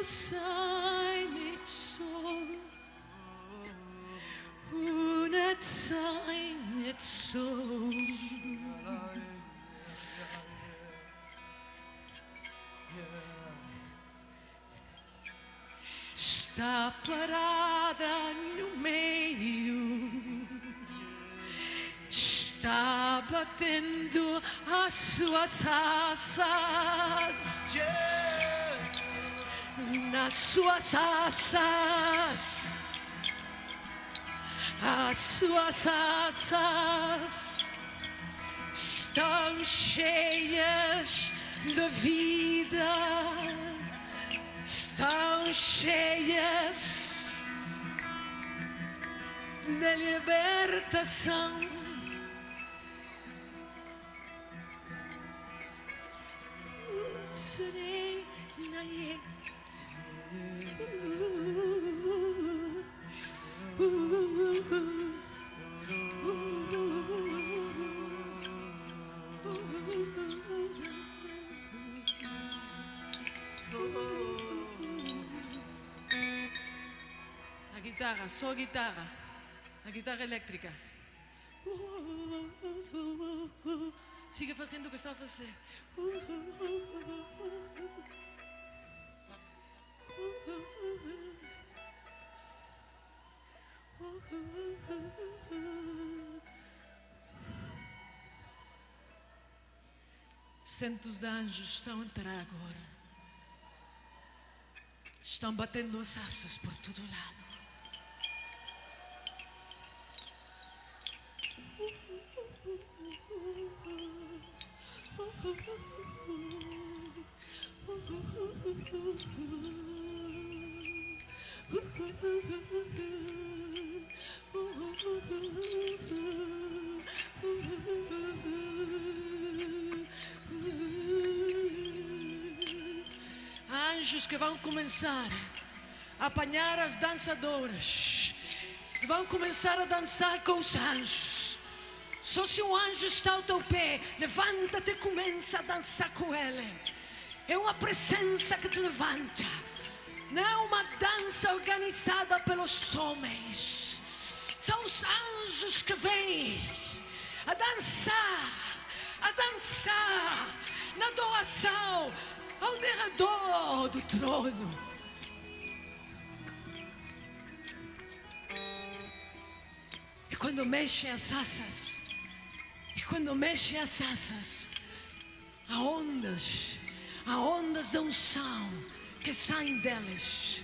seine Zorn, ohne seine Zorn. Está parada no meio, está batendo as suas asas, nas suas asas, as suas asas estão cheias de vida. Estão cheias de libertação. Serei na guitarra, só guitarra, a guitarra elétrica. Siga fazendo o que está a fazer. Centos de anjos estão a entrar agora. Estão batendo as asas por todo lado. Anjos que vão começar a apanhar as dançadoras, vão começar a dançar com os anjos. Só se um anjo está ao teu pé, levanta-te e começa a dançar com ele. É uma presença que te levanta. Não é uma dança organizada pelos homens. São os anjos que vêm a dançar na adoração ao derredor do trono. E quando mexem as asas, há ondas de unção que saem delas.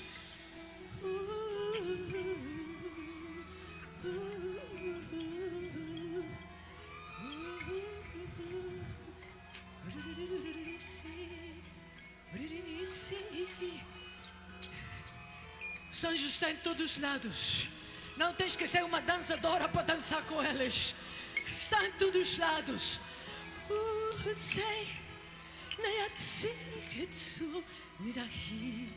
Os anjos estão em todos os lados. Não tens que ser uma dançadora para dançar com eles. Está em todos os lados. Sei, nem a tzigetsu, nirahi.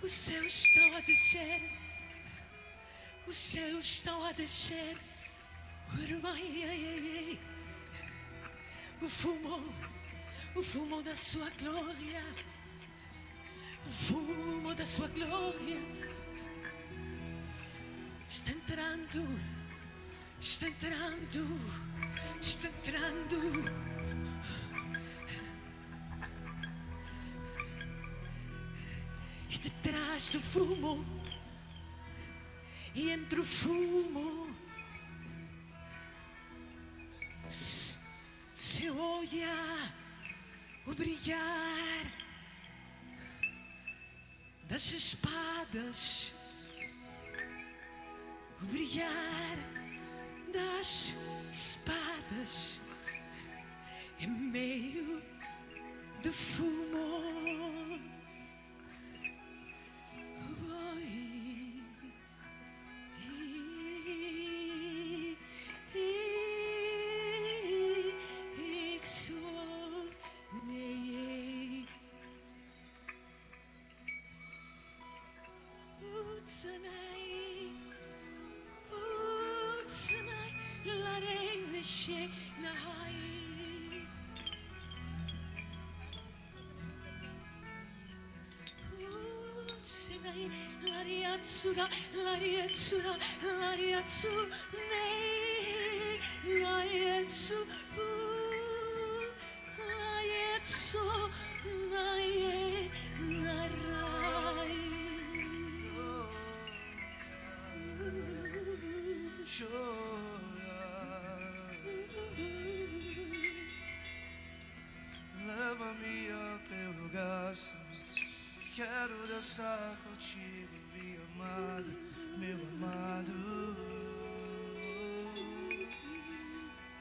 Os céus estão a descer, os céus estão a descer. O fumo da sua glória, o fumo da sua glória está entrando, está entrando, está entrando. atrás do fumo, e entre o fumo se olha o brilhar das espadas, o brilhar das espadas em meio do fumo. Lariatsura, lariatsura, lariatsu, nei, lariatsu, lariatsu, naie, narai. Leva-me ao teu lugar, quero dançar contigo, meu amado, meu amado.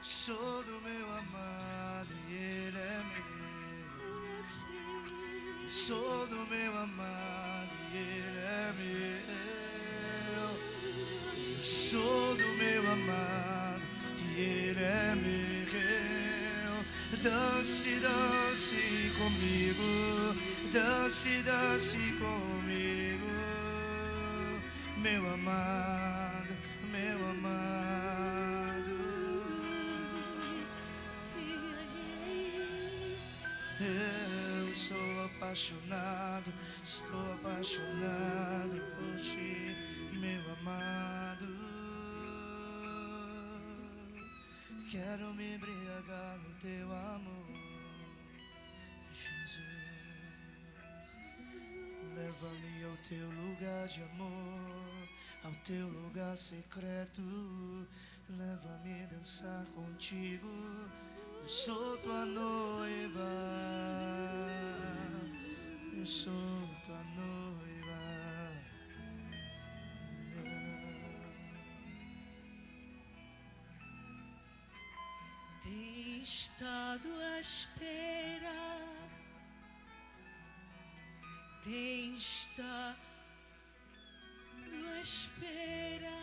Sou do meu amado e ele é meu. Sou do meu amado e ele é meu. Sou do meu amado e ele é meu. Dance, dance comigo, dance, dance comigo, meu amado, meu amado. Eu sou apaixonado, estou apaixonado por ti, meu amado. Quero me embriagar no teu amor, Jesus. Leva-me ao teu lugar de amor, ao teu lugar secreto. Leva-me a dançar contigo, eu sou tua noiva, eu sou tua noiva. Tem estado à espera, tem estado à espera,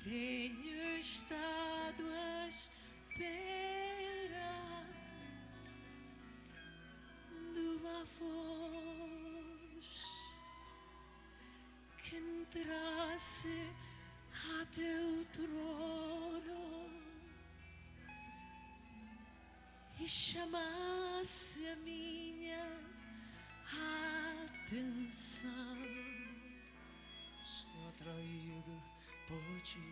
tenho estado à espera de uma voz que entrasse a teu trono e chamasse a minha atenção. Sou atraído por ti.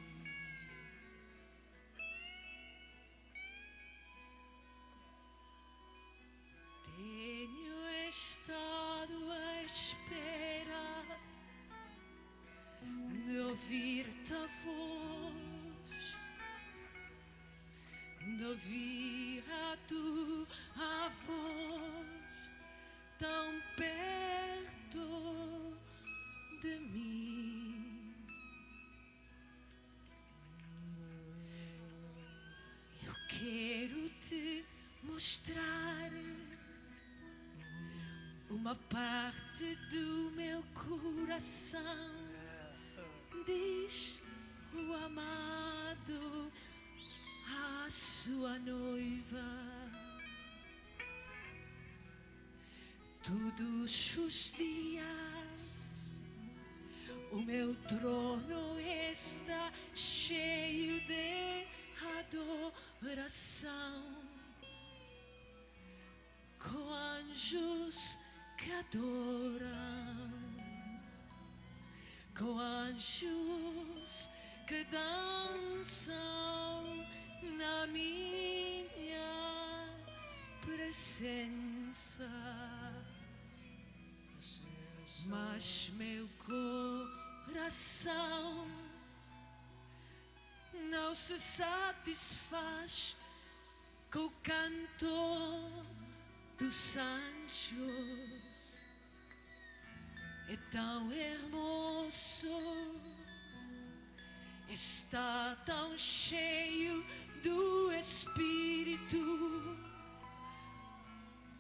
Tenho estado à espera de ouvir-te a voz, de ouvir a tua voz tão perto de mim. Eu quero te mostrar uma parte do meu coração, diz o amado à sua noiva. Todos os dias o meu trono está cheio de adoração, com anjos que adoram, com anjos que dançam na minha presença. mas meu coração não se satisfaz com o canto dos anjos. É tão hermoso, está tão cheio do Espírito,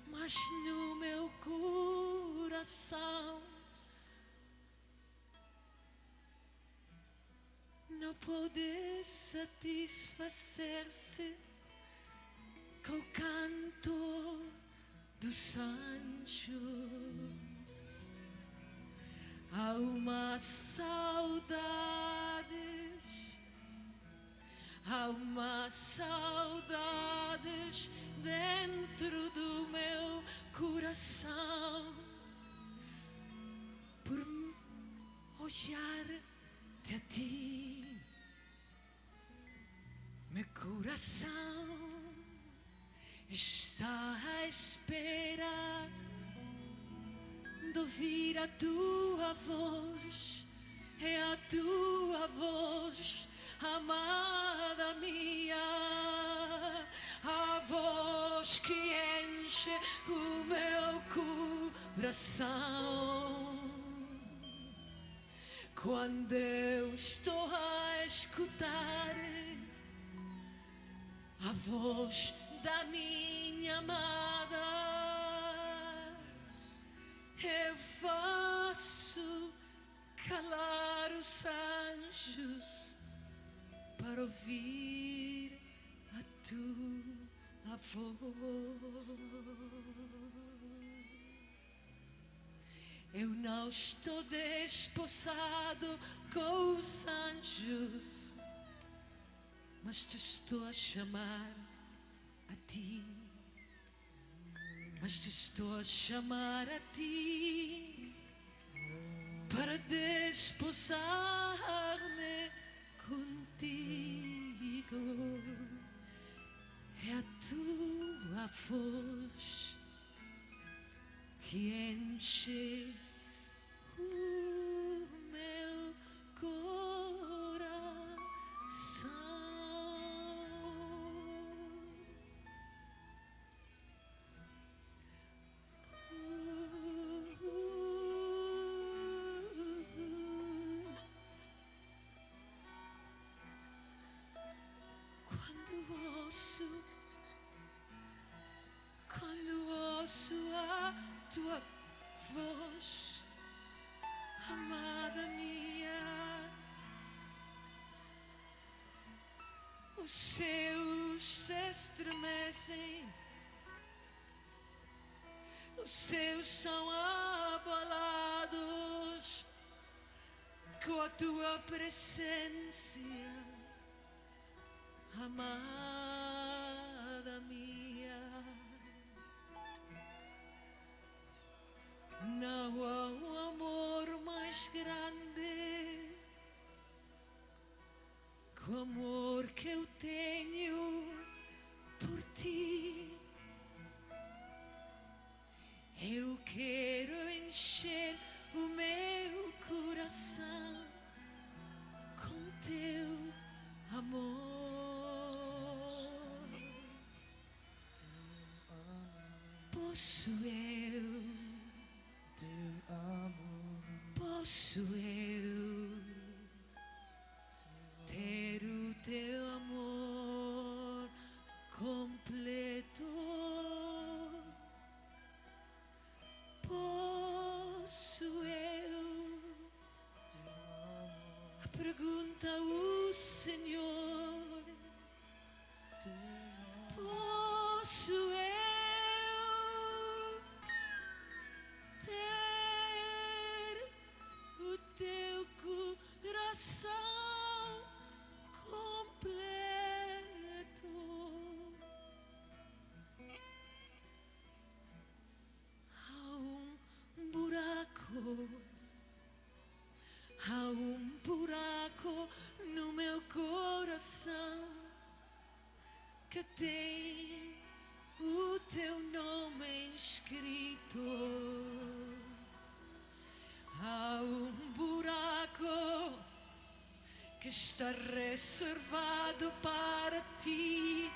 mas no meu coração não pode satisfazer-se com o canto dos anjos. Há uma saudade, há uma saudade dentro do meu coração por olhar-te a ti. Meu coração está à espera de ouvir a tua voz. É a tua voz, amada minha, a voz que enche o meu coração. Quando eu estou a escutar a voz da minha amada, eu faço calar os anjos para ouvir a tua voz. Eu não estou desposado com os anjos, mas te estou a chamar a ti. Mas te estou a chamar a ti para desposar-me contigo. É a tua voz que enche o meu coração. Quando ouço a tua voz, amada minha, os céus se estremecem, os céus são abalados com a tua presença, amada minha. Não há um amor mais grande que o amor que eu tenho por ti. Eu quero encher o meu coração com teu amor. Posso eu, posso eu ter o teu amor completo? Posso eu? A pergunta o Senhor. Posso eu ter o teu coração completo? Há um buraco no meu coração que tem o teu nome escrito. está reservado para ti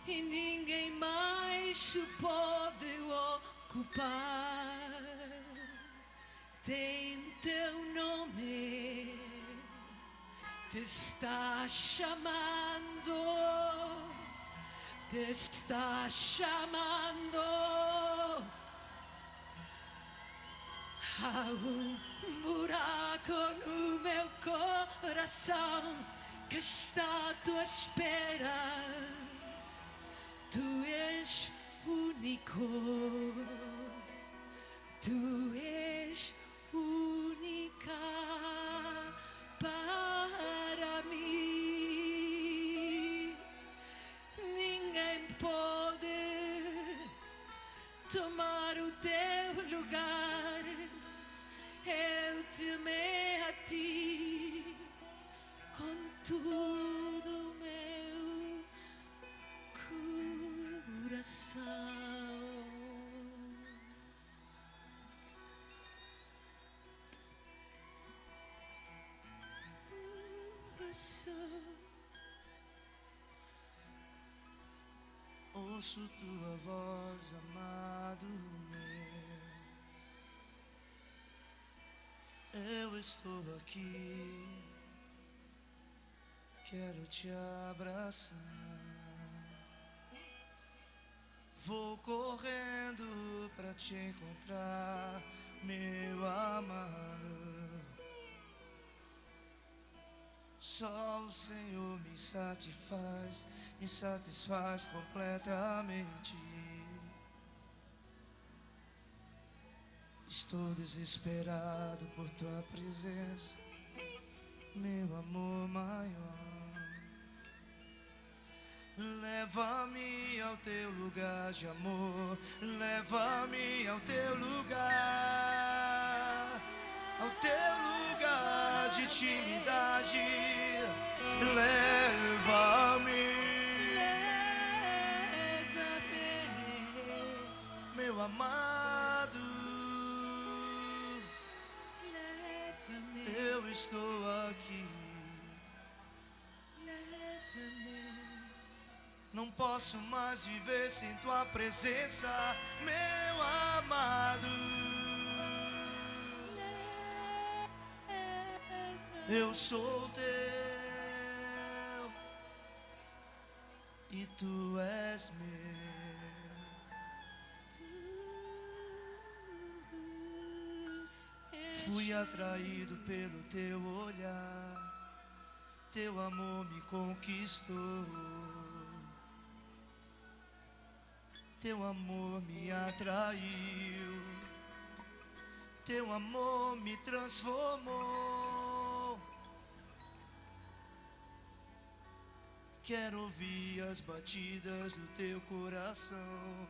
e ninguém mais o pode ocupar. Tem teu nome, te está chamando, te está chamando. Há buraco no meu coração que está à tua espera. Tu és único, tu és única para mim. Ninguém pode tomar o teu lugar. Eu te amei a ti com todo o meu coração. Ouço tua voz, amado meu. Eu estou aqui, quero te abraçar. Vou correndo pra te encontrar, meu amado. Só o Senhor me satisfaz completamente. Estou desesperado por tua presença, meu amor maior. Leva-me ao teu lugar de amor, leva-me ao teu lugar, ao teu lugar de intimidade. Leva-me, meu amado. Eu estou aqui. Não posso mais viver sem tua presença, meu amado. Eu sou teu e tu és meu. Fui atraído pelo teu olhar, teu amor me conquistou. Teu amor me atraiu, teu amor me transformou. Quero ouvir as batidas do teu coração,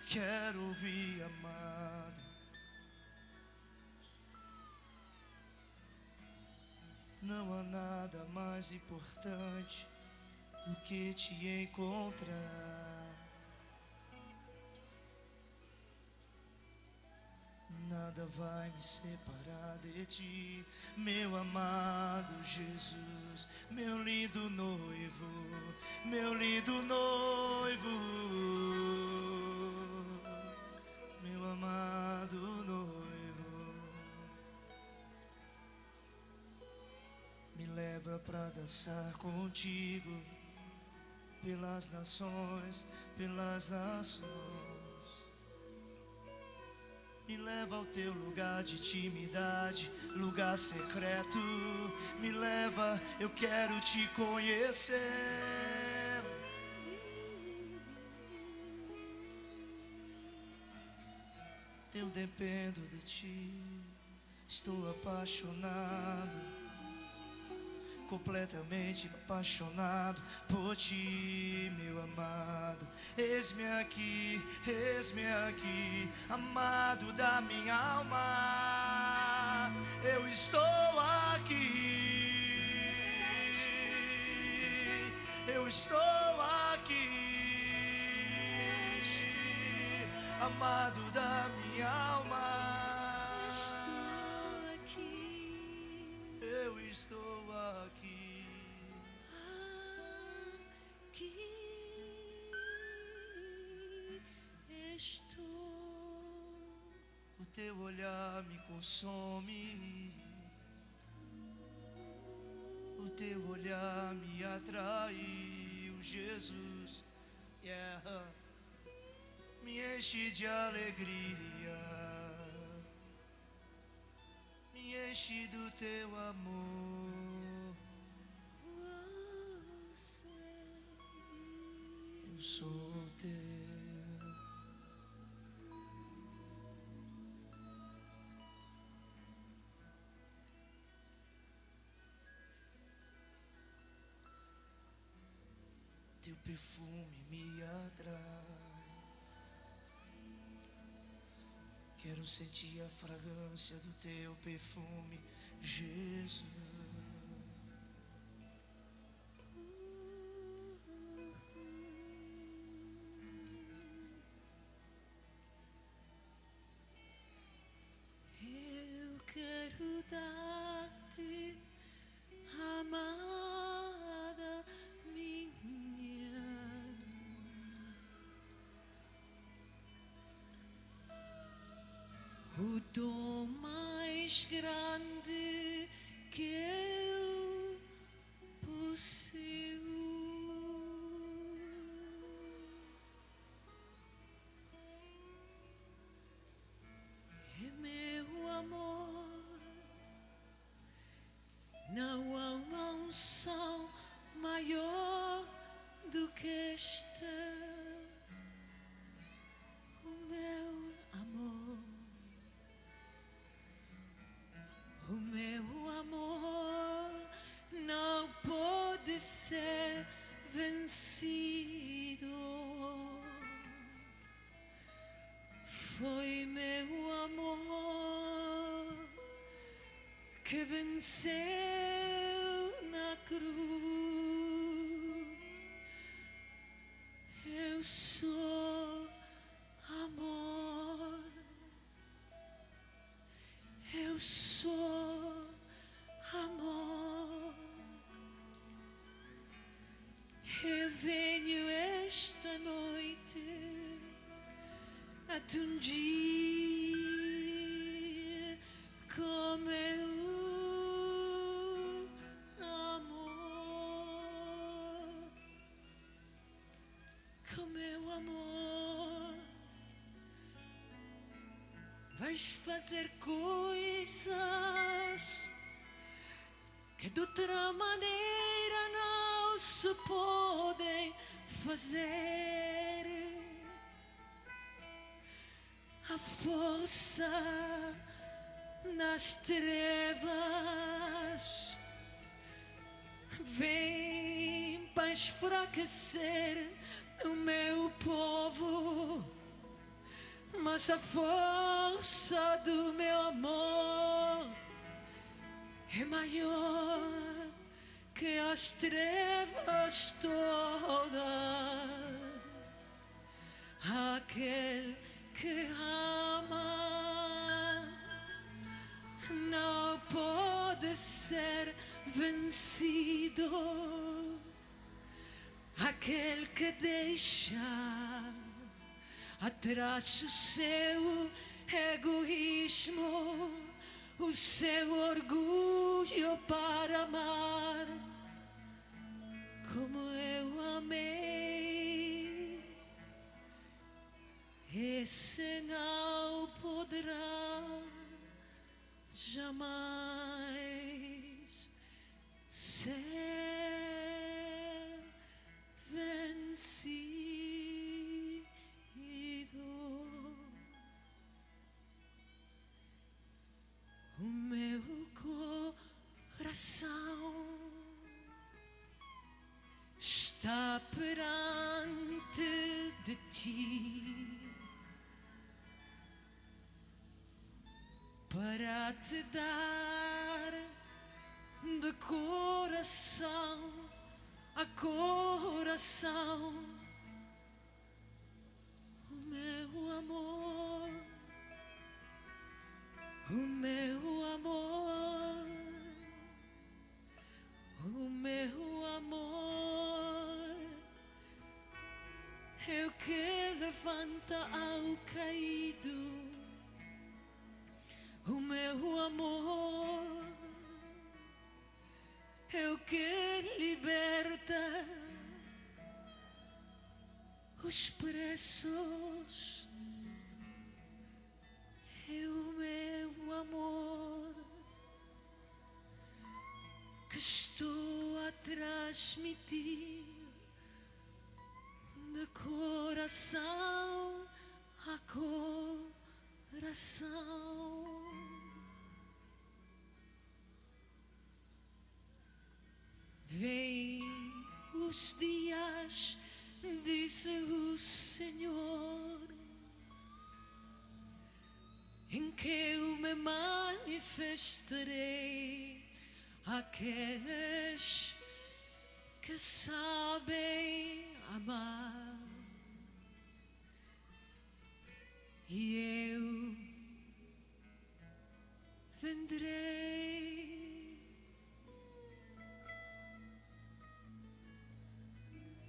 quero ouvir, amado. Não há nada mais importante do que te encontrar. Nada vai me separar de ti, meu amado Jesus, meu lindo noivo, meu lindo noivo, meu amado noivo. Me leva pra dançar contigo, pelas nações, pelas nações. Me leva ao teu lugar de intimidade, lugar secreto. Me leva, eu quero te conhecer. Eu dependo de ti, estou apaixonado, completamente apaixonado por ti, meu amado. Eis-me aqui, amado da minha alma. Eu estou aqui, eu estou aqui, amado da minha alma. Estou aqui. Eu estou aqui. aqui estou. O teu olhar me consome, o teu olhar me atraiu, Jesus, yeah. Me enche de alegria, me enche do teu amor. Eu sou teu. Teu perfume me atrai. Quero sentir a fragrância do teu perfume, Jesus. Eu quero dar-te, amada minha, o dom mais grande que eu possui. É meu amor, não há uma unção maior do que esta. O meu amor, o meu amor não pode ser vencido. Foi meu amor que venceu na cruz. Eu sou amor, eu sou amor. Eu venho esta noite a te ungir com meu amor, com meu amor. Vais fazer coisas que de outra maneira não se podem fazer. A força nas trevas vem para esfraquecer o meu povo, mas a força do meu amor é maior que as trevas todas. Aquele que ama não pode ser vencido. Aquele que deixa atrás o seu egoísmo, o seu orgulho para amar como eu amei, esse não poderá jamais ser vencido. O meu coração está perante de ti para te dar de coração a coração o meu amor, o meu amor, o meu amor que liberta os presos. É o meu amor que estou a transmitir de coração a coração. Vem os dias, diz o Senhor, em que eu me manifestarei àqueles que sabem amar. E eu vendrei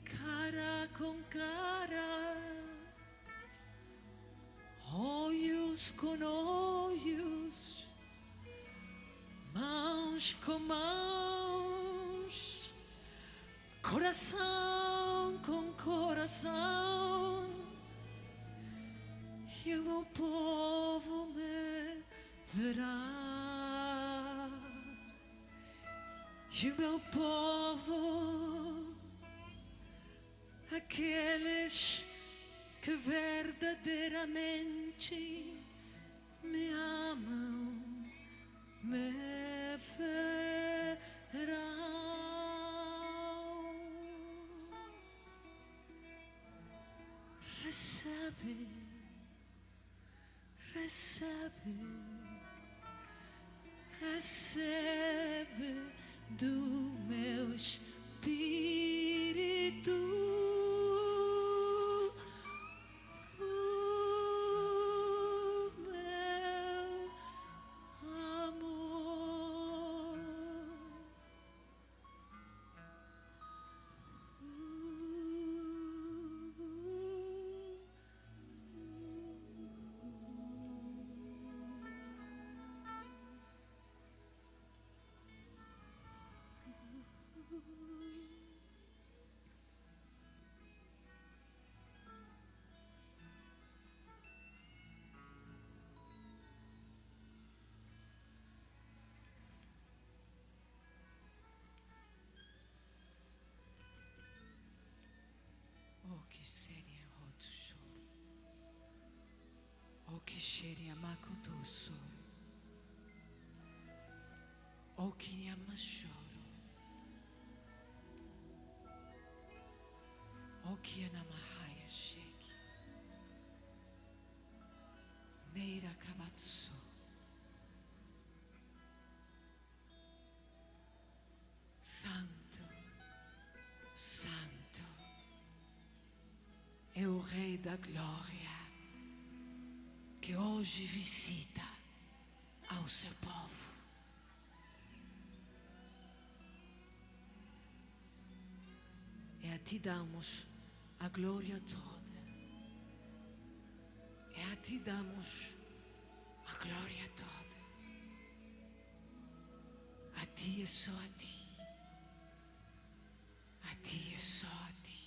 cara com cara, olhos com olhos, mãos com mãos, coração com coração. E o meu povo me verá. E o meu povo, aqueles que verdadeiramente me amam, me verão. Recebe, recebe, recebe do meu espírito. Oh, que seria outro choro. Oh, que seria macotoso. Oh, que ama choro. Oh, que anamahaya sheki. Neira kabatsu. Santo, Santo é o Rei da Glória que hoje visita ao seu povo. E a ti damos a glória toda. E a ti damos a glória toda. A ti e só a ti. A ti e só a ti.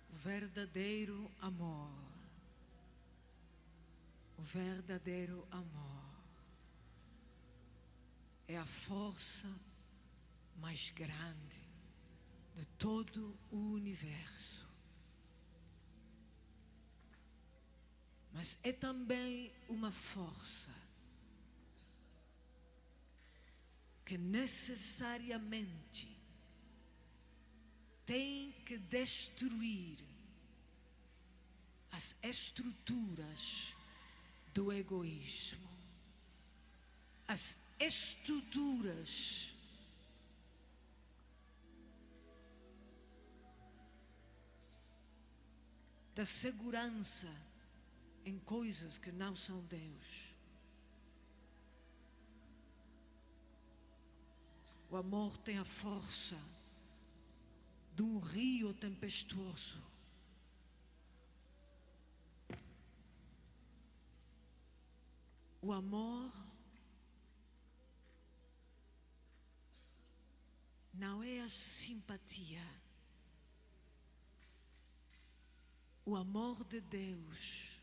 O verdadeiro amor. O verdadeiro amor é a força mais grande de todo o universo. mas é também uma força que necessariamente tem que destruir as estruturas do egoísmo, as estruturas da segurança em coisas que não são Deus. O amor tem a força de um rio tempestuoso. O amor não é a simpatia. O amor de Deus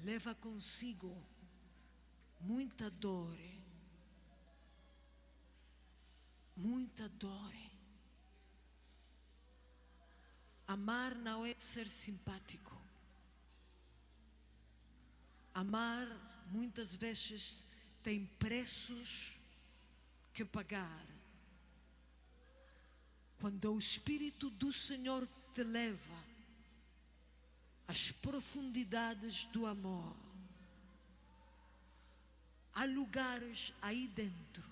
leva consigo muita dor, muita dor. Amar não é ser simpático. Amar muitas vezes tem preços que pagar. Quando o Espírito do Senhor te leva às profundidades do amor, há lugares aí dentro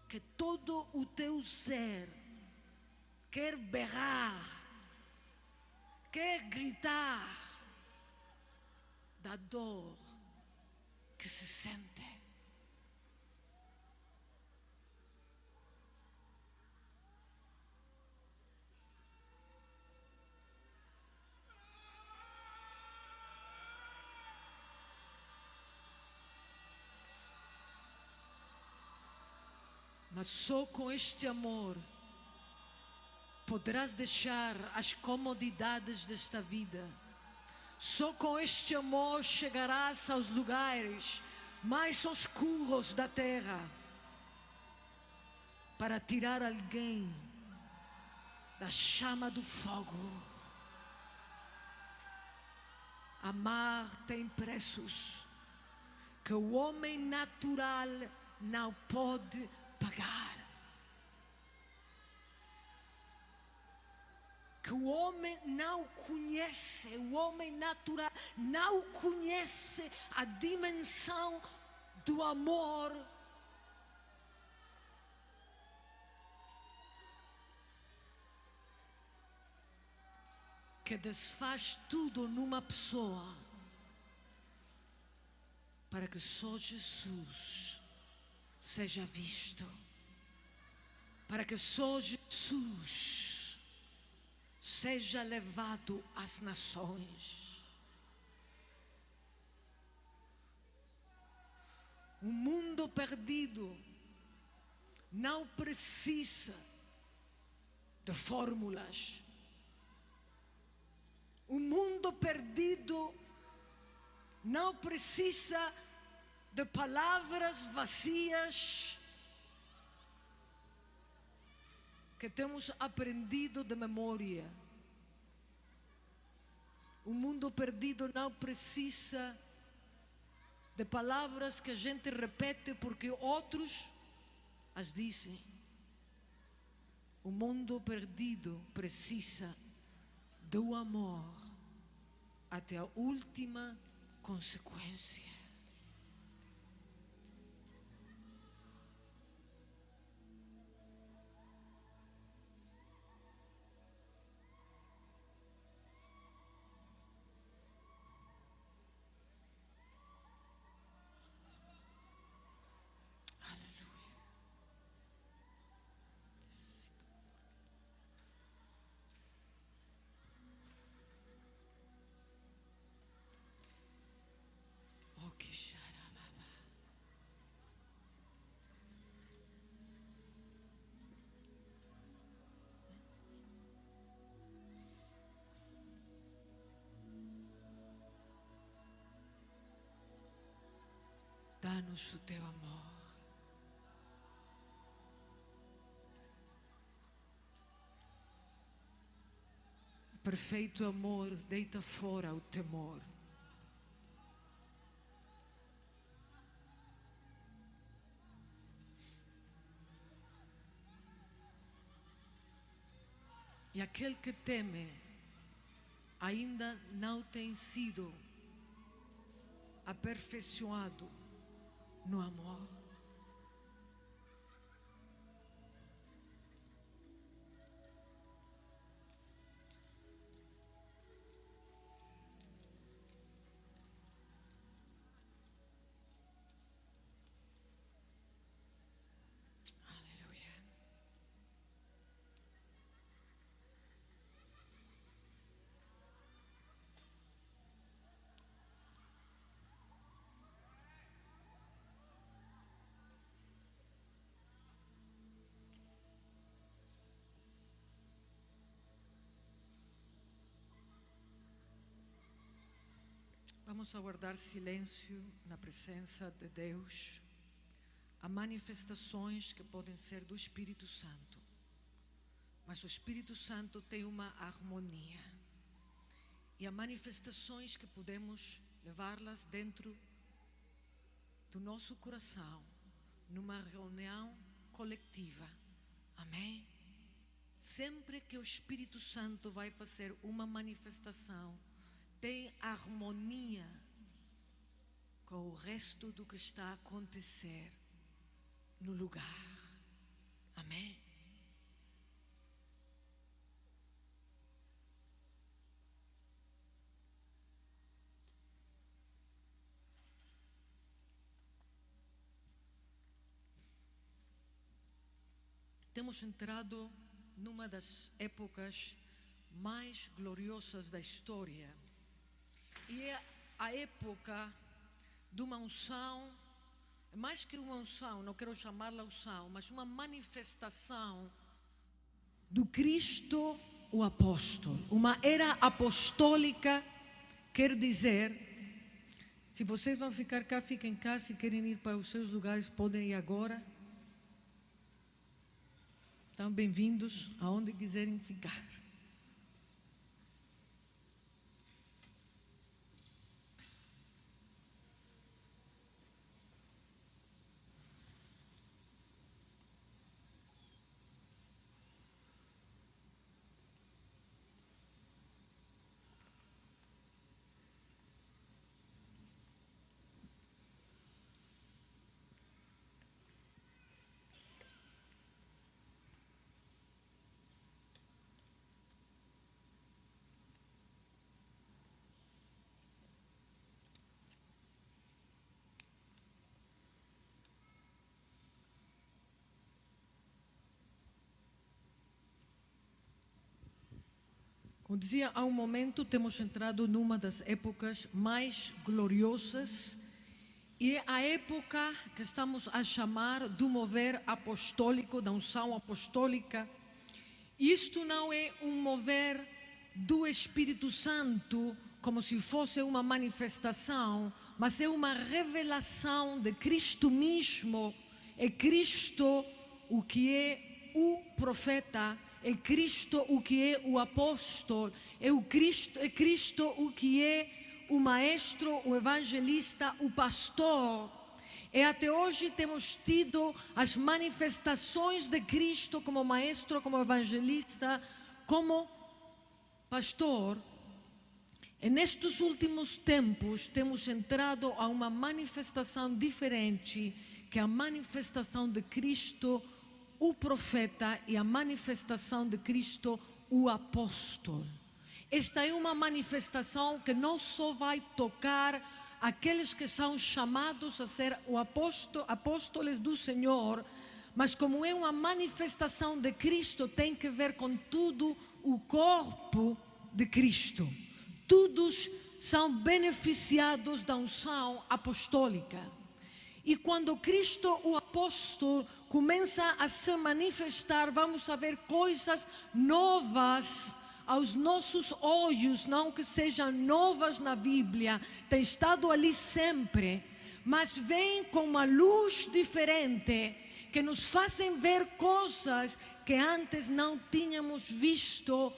que todo o teu ser quer berrar, quer gritar da dor que se sente. Mas só com este amor poderás deixar as comodidades desta vida. Só com este amor chegarás aos lugares mais oscuros da terra para tirar alguém da chama do fogo. Amar tem preços que o homem natural não pode pagar. Que o homem não conhece, o homem natural não conhece a dimensão do amor que desfaz tudo numa pessoa para que só Jesus seja visto, para que só Jesus seja levado às nações. O mundo perdido não precisa de fórmulas. O mundo perdido não precisa de palavras vazias que temos aprendido de memória. O mundo perdido não precisa de palavras que a gente repete porque outros as dizem. O mundo perdido precisa do amor até a última consequência. Dá-nos o teu amor. perfeito amor deita fora o temor. E aquele que teme ainda não tem sido aperfeiçoado no amor. Aleluia. Vamos aguardar silêncio na presença de Deus. Há manifestações que podem ser do Espírito Santo, mas o Espírito Santo tem uma harmonia. E há manifestações que podemos levá-las dentro do nosso coração, numa reunião coletiva. Amém? Sempre que o Espírito Santo vai fazer uma manifestação, tem harmonia com o resto do que está a acontecer no lugar. Amém? Temos entrado numa das épocas mais gloriosas da história. E é a época de uma unção, mais que uma unção, não quero chamá-la unção, mas uma manifestação do Cristo, o apóstolo. Uma era apostólica, quer dizer, se vocês vão ficar cá, fiquem cá, se querem ir para os seus lugares, podem ir agora. Estão bem-vindos aonde quiserem ficar. Como dizia, há um momento temos entrado numa das épocas mais gloriosas e é a época que estamos a chamar do mover apostólico, da unção apostólica. Isto não é um mover do Espírito Santo como se fosse uma manifestação, mas é uma revelação de Cristo mesmo. É Cristo o que é o profeta, é Cristo o que é o apóstolo, é Cristo o que é o maestro, o evangelista, o pastor. E até hoje temos tido as manifestações de Cristo como maestro, como evangelista, como pastor. E nestes últimos tempos temos entrado a uma manifestação diferente, que é a manifestação de Cristo, o profeta, e a manifestação de Cristo, o apóstolo. Esta é uma manifestação que não só vai tocar aqueles que são chamados a ser apóstolos do Senhor, mas como é uma manifestação de Cristo, tem que ver com tudo o corpo de Cristo. Todos são beneficiados da unção apostólica. E quando Cristo, o apóstolo, começa a se manifestar, vamos a ver coisas novas aos nossos olhos, não que sejam novas na Bíblia, tem estado ali sempre, mas vem com uma luz diferente, que nos fazem ver coisas que antes não tínhamos visto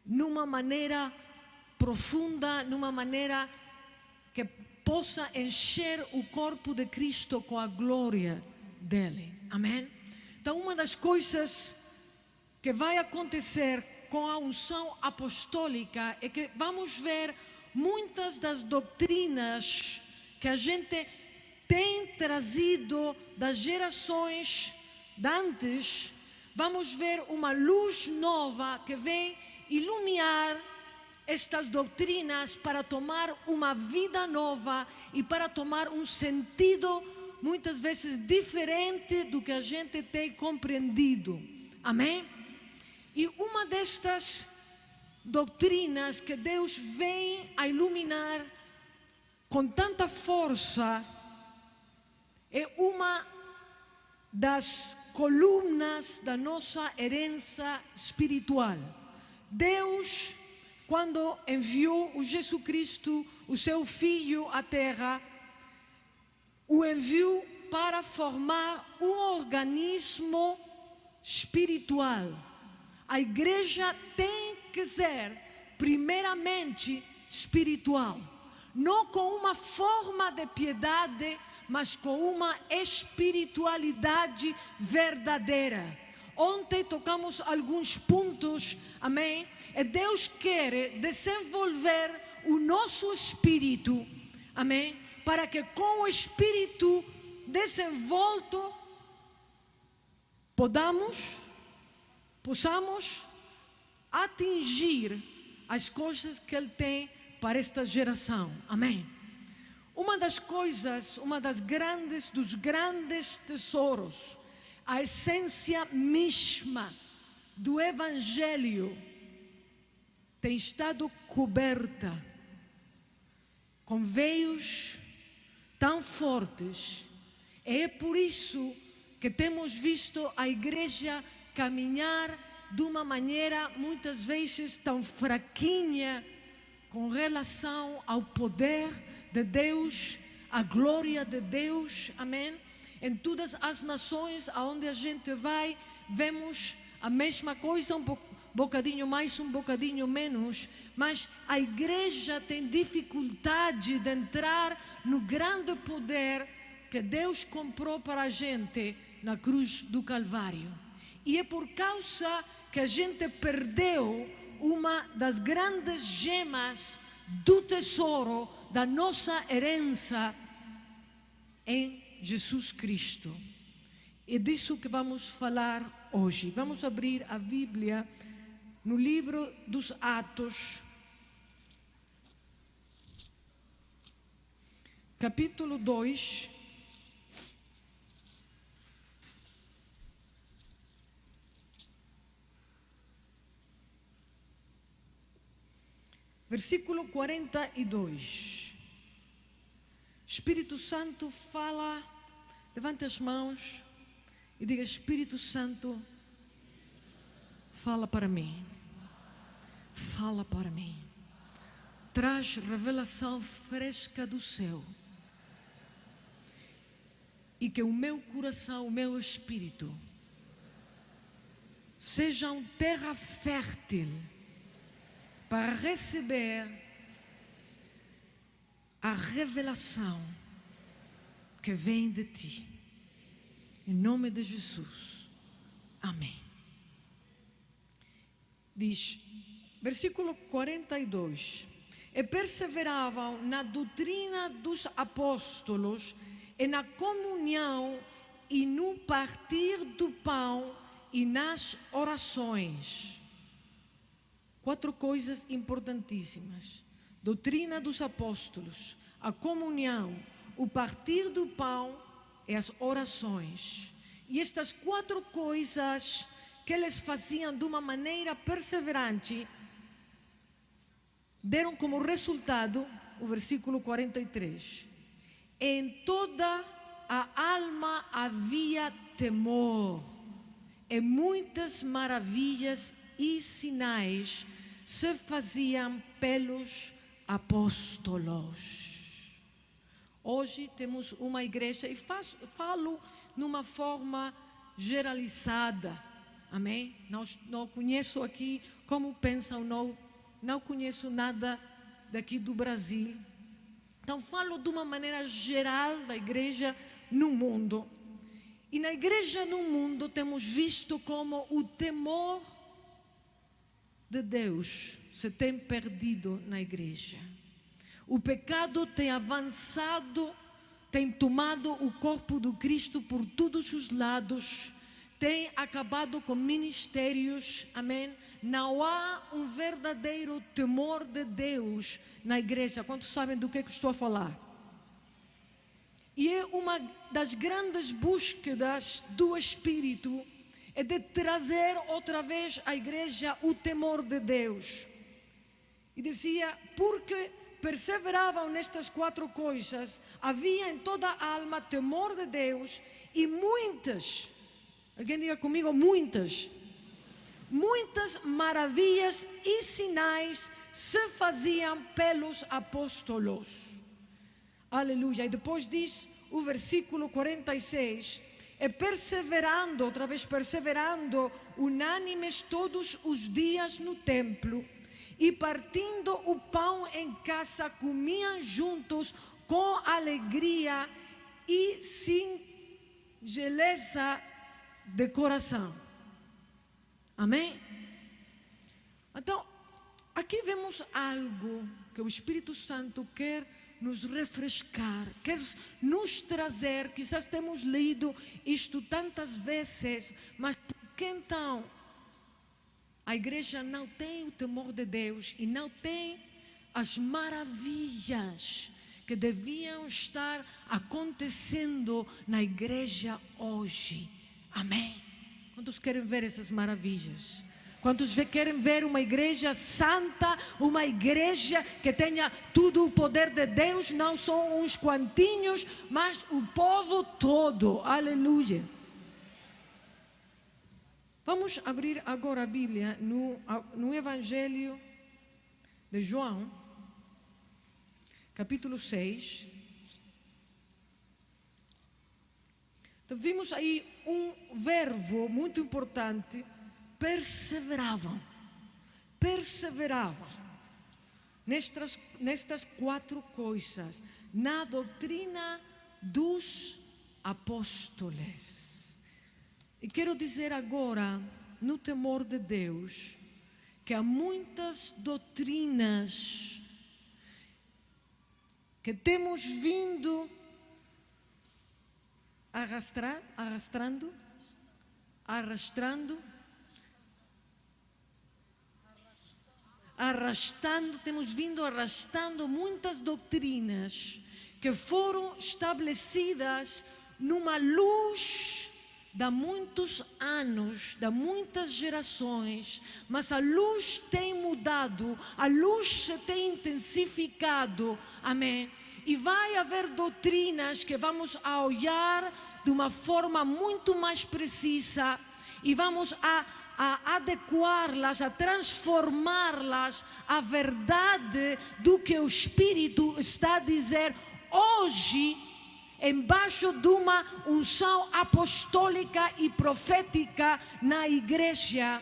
numa maneira profunda, numa maneira que possa encher o corpo de Cristo com a glória dele. Amém? Então, uma das coisas que vai acontecer com a unção apostólica é que vamos ver muitas das doutrinas que a gente tem trazido das gerações de antes. Vamos ver uma luz nova que vem iluminar estas doutrinas para tomar uma vida nova e para tomar um sentido muitas vezes diferente do que a gente tem compreendido. Amém? E uma destas doutrinas que Deus vem a iluminar com tanta força é uma das colunas da nossa herança espiritual. Deus, quando enviou o Jesus Cristo, o seu Filho à Terra, o enviou para formar um organismo espiritual. A igreja tem que ser, primeiramente, espiritual. Não com uma forma de piedade, mas com uma espiritualidade verdadeira. Ontem tocamos alguns pontos, amém? E Deus quer desenvolver o nosso espírito, amém? Para que com o espírito desenvolto possamos atingir as coisas que Ele tem para esta geração. Amém? Dos grandes tesouros, a essência mesma do Evangelho tem estado coberta com veios tão fortes. É por isso que temos visto a igreja caminhar de uma maneira muitas vezes tão fraquinha com relação ao poder de Deus, a glória de Deus, amém? Em todas as nações aonde a gente vai, vemos a mesma coisa, um bocadinho mais, um bocadinho menos, mas a igreja tem dificuldade de entrar no grande poder que Deus comprou para a gente na cruz do Calvário. E é por causa que a gente perdeu uma das grandes gemas do tesouro da nossa herança em Jesus Cristo. É disso que vamos falar hoje. Vamos abrir a Bíblia no livro dos Atos, capítulo 2. Versículo 42. Espírito Santo fala, levante as mãos e diga: Espírito Santo, fala para mim. Fala para mim. Traz revelação fresca do céu. E que o meu coração, o meu espírito, sejam terra fértil para receber a revelação que vem de ti. Em nome de Jesus. Amém. Diz, versículo 42. E perseveravam na doutrina dos apóstolos, e na comunhão, e no partir do pão, e nas orações. 4 coisas importantíssimas: doutrina dos apóstolos, a comunhão, o partir do pão e as orações. E estas 4 coisas que eles faziam de uma maneira perseverante deram como resultado o versículo 43. Em toda a alma havia temor, e muitas maravilhas e sinais se faziam pelos apóstolos. Hoje temos uma igreja, e falo numa forma generalizada, Amém? Não conheço aqui como pensam, não conheço nada daqui do Brasil. Então falo de uma maneira geral da igreja no mundo. E na igreja no mundo temos visto como o temor de Deus se tem perdido na igreja. O pecado tem avançado, tem tomado o corpo do Cristo por todos os lados, tem acabado com ministérios, amém? Não há um verdadeiro temor de Deus na igreja. Quantos sabem do que estou a falar? E é uma das grandes búsquedas do Espírito, é de trazer outra vez à igreja o temor de Deus. E dizia, porque perseveravam nestas 4 coisas, havia em toda a alma temor de Deus, e muitas, alguém diga comigo, muitas maravilhas e sinais se faziam pelos apóstolos. Aleluia. E depois diz o versículo 46, e perseverando, outra vez perseverando, unânimes todos os dias no templo, e partindo o pão em casa, comiam juntos com alegria e singeleza de coração. Amém? Então, aqui vemos algo que o Espírito Santo quer nos refrescar, quer nos trazer. Quizás temos lido isto tantas vezes, mas por que então a igreja não tem o temor de Deus e não tem as maravilhas que deviam estar acontecendo na igreja hoje? Amém? Quantos querem ver essas maravilhas? Quantos querem ver uma igreja santa, uma igreja que tenha tudo o poder de Deus, não só uns quantinhos, mas o povo todo? Aleluia! Vamos abrir agora a Bíblia no Evangelho de João, capítulo 6. Então, vimos aí um verbo muito importante, perseveravam nestas 4 coisas, na doutrina dos apóstolos. E quero dizer agora, no temor de Deus, que há muitas doutrinas que temos vindo arrastando, temos vindo arrastando muitas doutrinas que foram estabelecidas numa luz de muitos anos, de muitas gerações, mas a luz tem mudado, a luz se tem intensificado, amém? E vai haver doutrinas que vamos a olhar de uma forma muito mais precisa e vamos a adequá-las, a transformá-las à verdade do que o Espírito está a dizer hoje, embaixo de uma unção apostólica e profética na igreja.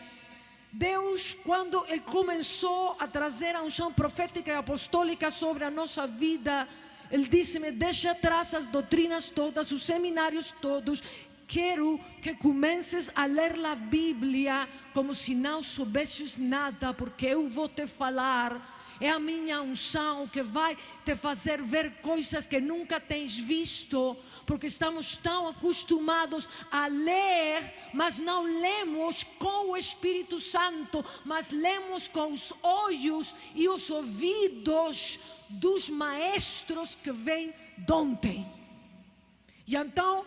Deus, quando Ele começou a trazer a unção profética e apostólica sobre a nossa vida, Ele disse-me, deixa atrás as doutrinas todas, os seminários todos. Quero que comeces a ler a Bíblia como se não soubesses nada, porque eu vou te falar. É a minha unção que vai te fazer ver coisas que nunca tens visto, porque estamos tão acostumados a ler, mas não lemos com o Espírito Santo, mas lemos com os olhos e os ouvidos dos maestros que vêm de ontem. E então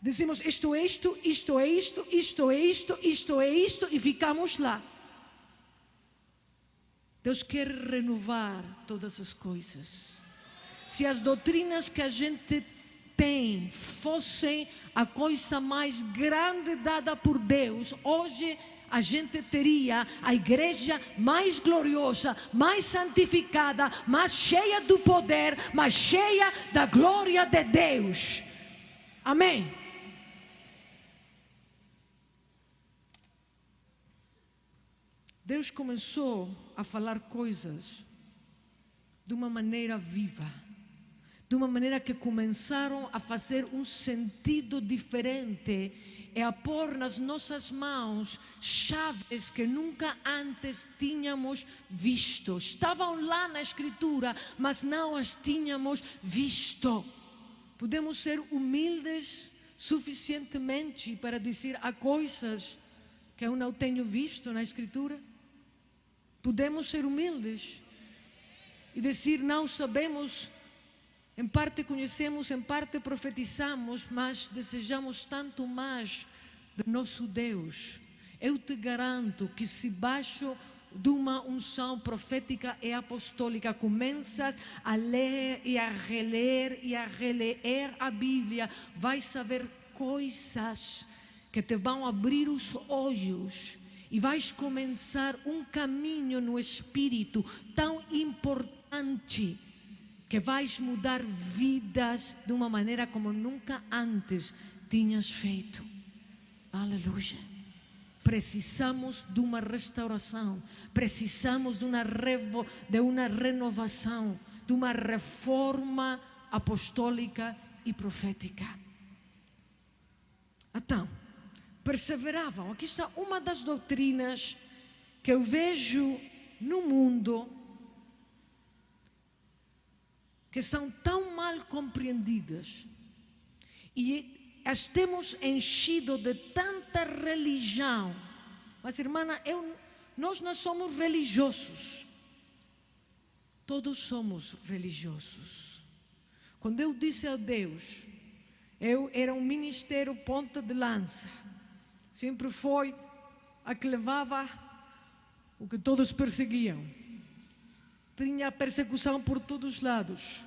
dizemos isto é isto, isto é isto, isto é isto, isto é isto, e ficamos lá. Deus quer renovar todas as coisas. Se as doutrinas que a gente tem fossem a coisa mais grande dada por Deus, hoje a gente teria a igreja mais gloriosa, mais santificada, mais cheia do poder, mais cheia da glória de Deus. Amém? Deus começou a falar coisas de uma maneira viva, de uma maneira que começaram a fazer um sentido diferente e a pôr nas nossas mãos chaves que nunca antes tínhamos visto. Estavam lá na Escritura, mas não as tínhamos visto. Podemos ser humildes suficientemente para dizer: há coisas que eu não tenho visto na Escritura? Podemos ser humildes e dizer: não sabemos, em parte conhecemos, em parte profetizamos, mas desejamos tanto mais do nosso Deus. Eu te garanto que se baixo de uma unção profética e apostólica começas a ler e a reler a Bíblia, vais saber coisas que te vão abrir os olhos e vais começar um caminho no Espírito tão importante que vais mudar vidas de uma maneira como nunca antes tinhas feito. Aleluia. Precisamos de uma restauração, precisamos de uma renovação, de uma reforma apostólica e profética. Então, perseveravam. Aqui está uma das doutrinas que eu vejo no mundo que são tão mal compreendidas e as temos enchido de tanta religião. Mas, irmã, nós não somos religiosos. Todos somos religiosos. Quando eu disse a Deus, eu era um ministério ponta de lança. Sempre foi a que levava o que todos perseguiam. Tinha persecução por todos os lados.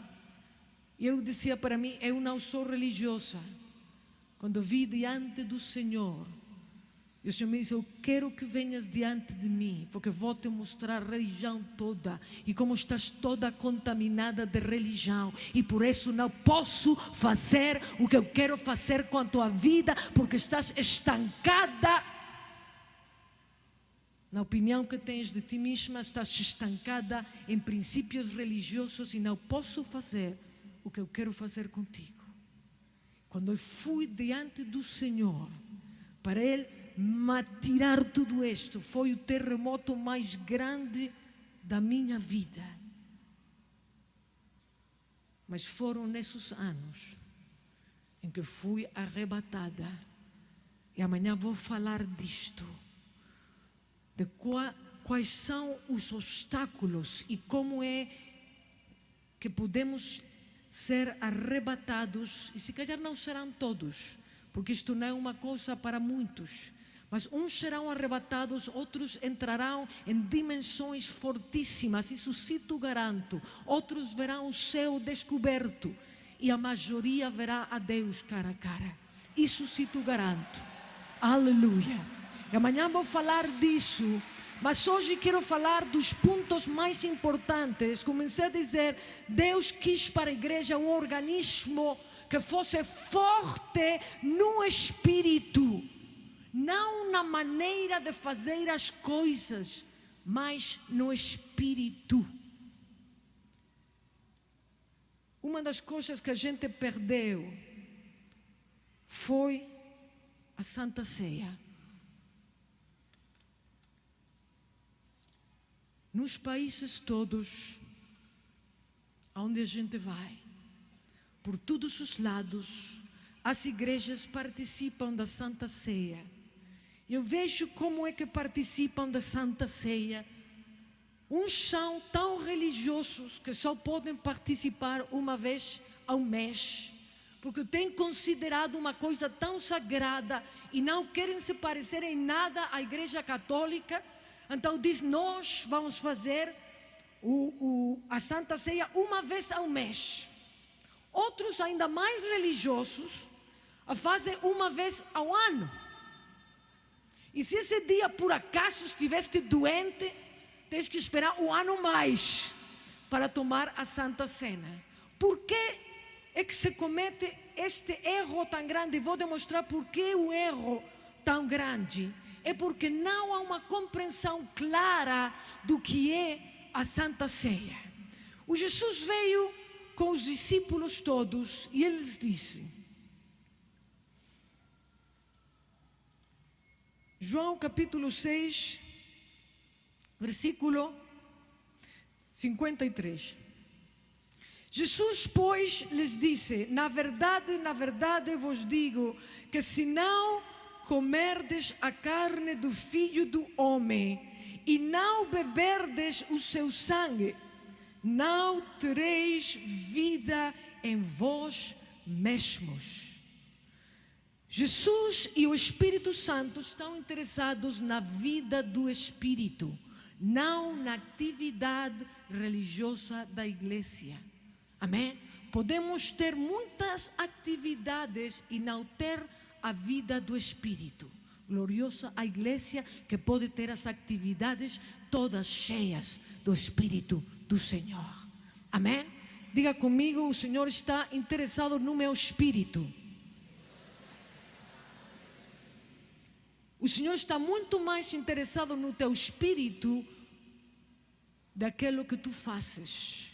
E eu dizia para mim: eu não sou religiosa. Quando vi diante do Senhor, e o Senhor me disse: eu quero que venhas diante de mim, porque vou te mostrar a religião toda e como estás toda contaminada de religião, e por isso não posso fazer o que eu quero fazer com a tua vida, porque estás estancada na opinião que tens de ti mesma, estás estancada em princípios religiosos e não posso fazer o que eu quero fazer contigo. Quando eu fui diante do Senhor, para Ele me tirar tudo isto, foi o terremoto mais grande da minha vida. Mas foram nesses anos em que fui arrebatada. E amanhã vou falar disto, de quais são os obstáculos e como é que podemos ser arrebatados, e se calhar não serão todos, porque isto não é uma coisa para muitos, mas uns serão arrebatados, outros entrarão em dimensões fortíssimas, isso sim te garanto. Outros verão o céu descoberto e a maioria verá a Deus cara a cara, isso sim te garanto. Aleluia. E amanhã vou falar disso. Mas hoje quero falar dos pontos mais importantes. Comecei a dizer: Deus quis para a igreja um organismo que fosse forte no espírito, não na maneira de fazer as coisas, mas no espírito. Uma das coisas que a gente perdeu foi a Santa Ceia. Nos países todos onde a gente vai, por todos os lados, as igrejas participam da Santa Ceia. Eu vejo como é que participam da Santa Ceia. Uns são tão religiosos que só podem participar uma vez ao mês, porque têm considerado uma coisa tão sagrada e não querem se parecer em nada à Igreja Católica. Então diz: nós vamos fazer a Santa Ceia uma vez ao mês. Outros ainda mais religiosos a fazem uma vez ao ano. E se esse dia por acaso estiveste doente, tens que esperar um ano mais para tomar a Santa Cena. Por que é que se comete este erro tão grande? Vou demonstrar por que o erro tão grande. é porque não há uma compreensão clara do que é a Santa Ceia. O Jesus veio com os discípulos todos e ele lhes disse, João capítulo 6, versículo 53. Jesus, pois, lhes disse, na verdade vos digo, que se não comerdes a carne do Filho do Homem e não beberdes o seu sangue, não tereis vida em vós mesmos. Jesus e o Espírito Santo estão interessados na vida do Espírito, não na atividade religiosa da igreja. Amém? Podemos ter muitas atividades e não ter a vida do Espírito. Gloriosa a igreja que pode ter as atividades todas cheias do Espírito do Senhor. Amém? Diga comigo, o Senhor está interessado no meu espírito. O Senhor está muito mais interessado no teu espírito daquilo que tu fazes.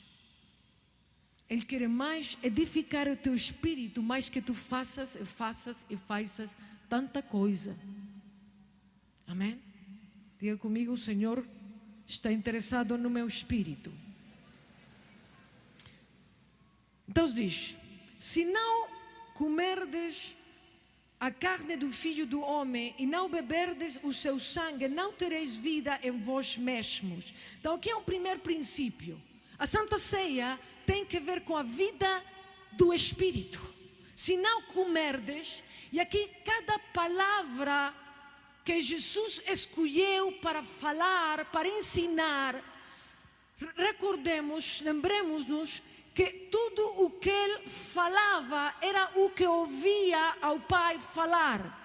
Ele quer mais edificar o teu espírito, mais que tu faças tanta coisa. Amém? Diga comigo, o Senhor está interessado no meu espírito. Então diz, se não comerdes a carne do Filho do Homem e não beberdes o seu sangue, não tereis vida em vós mesmos. Então aqui é o primeiro princípio. A Santa Ceia tem que ver com a vida do Espírito. Se não comerdes, e aqui cada palavra que Jesus escolheu para falar, para ensinar, lembremos-nos que tudo o que ele falava era o que ouvia ao Pai falar.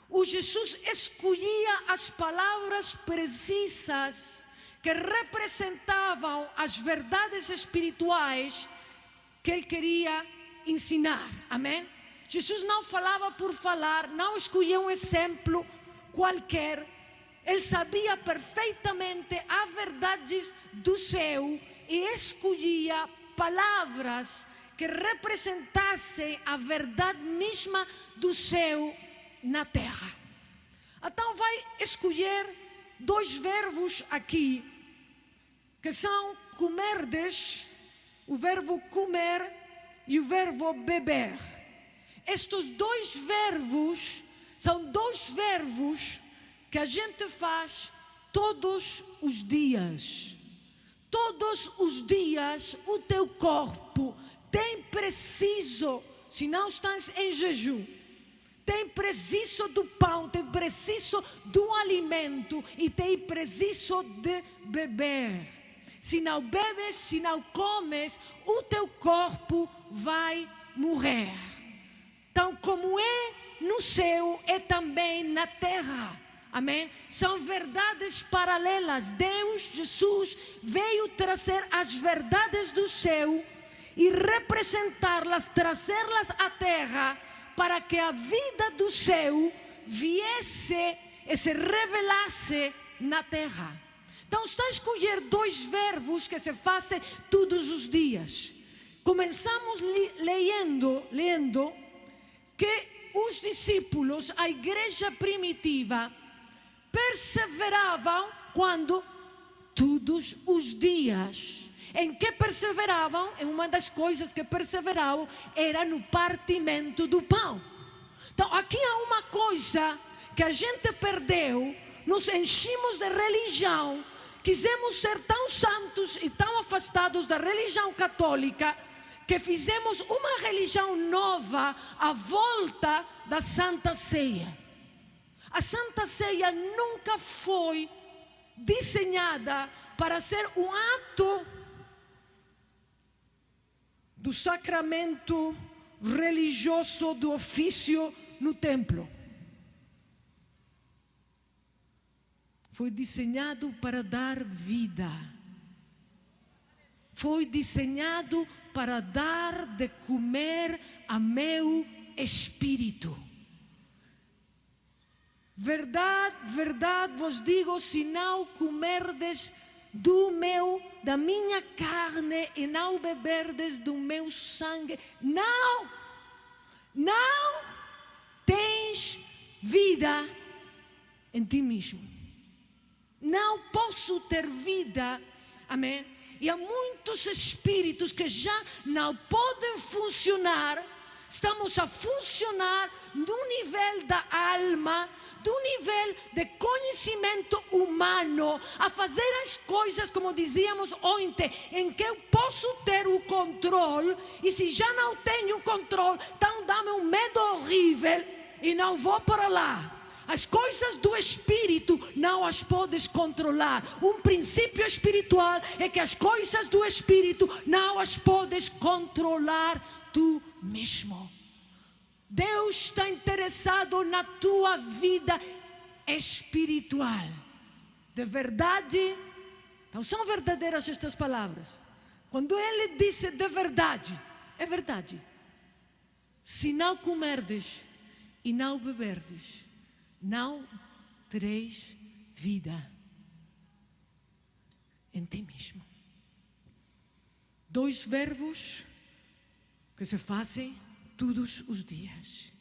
O Jesus escolhia as palavras precisas que representavam as verdades espirituais que ele queria ensinar. Amém? Jesus não falava por falar, não escolhia um exemplo qualquer. Ele sabia perfeitamente as verdades do céu e escolhia palavras que representassem a verdade mesma do céu na terra. Então vai escolher dois verbos aqui, que são comerdes, o verbo comer e o verbo beber. Estes dois verbos são dois verbos que a gente faz todos os dias. Todos os dias o teu corpo tem preciso, se não estás em jejum, tem preciso do pão, tem preciso do alimento e tem preciso de beber. Se não bebes, se não comes, o teu corpo vai morrer. Então, como é no céu, é também na terra. Amém? São verdades paralelas. Deus, Jesus, veio trazer as verdades do céu e representá-las, trazê-las à terra, para que a vida do céu viesse e se revelasse na terra. Então está a escolher dois verbos que se fazem todos os dias. Começamos lendo que os discípulos, a igreja primitiva, perseveravam quando? Todos os dias. Em que perseveravam? Em uma das coisas que perseveravam era no partimento do pão. Então aqui há uma coisa que a gente perdeu. Nos enchimos de religião, quisemos ser tão santos e tão afastados da religião católica que fizemos uma religião nova à volta da Santa Ceia. A Santa Ceia nunca foi desenhada para ser um ato do sacramento religioso do ofício no templo. Foi desenhado para dar vida. Foi desenhado para dar de comer a meu espírito. Verdade, verdade vos digo, se não comerdes da minha carne e não beberdes do meu sangue, não tens vida em ti mesmo. Não posso ter vida, amém? E há muitos espíritos que já não podem funcionar. Estamos a funcionar no nível da alma, do nível de conhecimento humano, a fazer as coisas, como dizíamos ontem, em que eu posso ter o controle, e se já não tenho controle, então dá-me um medo horrível e não vou para lá. As coisas do Espírito não as podes controlar. Um princípio espiritual é que as coisas do Espírito não as podes controlar tu mesmo. Deus está interessado na tua vida espiritual. De verdade, não são verdadeiras estas palavras. Quando Ele disse de verdade, é verdade. Se não comerdes e não beberdes, não tereis vida em ti mesmo. 2 verbos que se fazem todos os dias.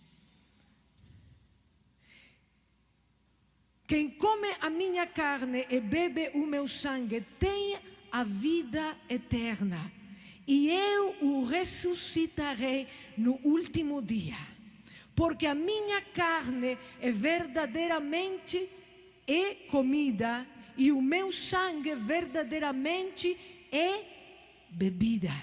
Quem come a minha carne e bebe o meu sangue tem a vida eterna, e eu o ressuscitarei no último dia. Porque a minha carne é verdadeiramente comida, e o meu sangue verdadeiramente é bebida.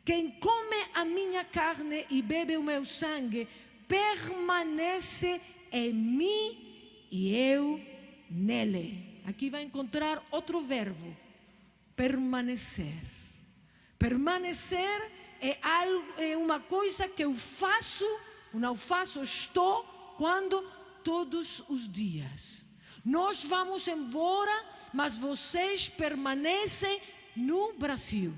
Quem come a minha carne e bebe o meu sangue permanece em mim e eu nele. Aqui vai encontrar outro verbo: permanecer. Permanecer é uma coisa que eu faço, não faço, estou, quando? Todos os dias. Nós vamos embora, mas vocês permanecem no Brasil.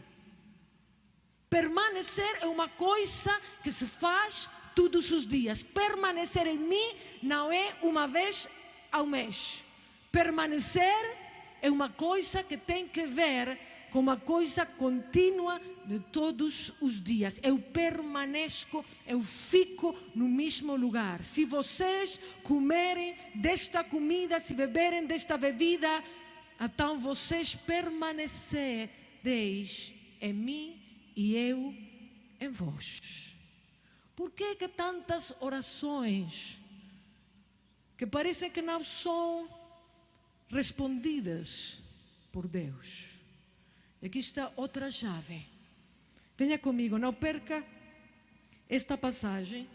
Permanecer é uma coisa que se faz todos os dias. Permanecer em mim não é uma vez ao mês. Permanecer é uma coisa que tem que ver com uma coisa contínua de todos os dias. Eu permaneço, eu fico no mesmo lugar. Se vocês comerem desta comida, se beberem desta bebida, então vocês permanecereis em mim e eu em vós. Por que tantas orações que parecem que não são respondidas por Deus? Aqui está outra chave. Venha comigo, não perca esta passagem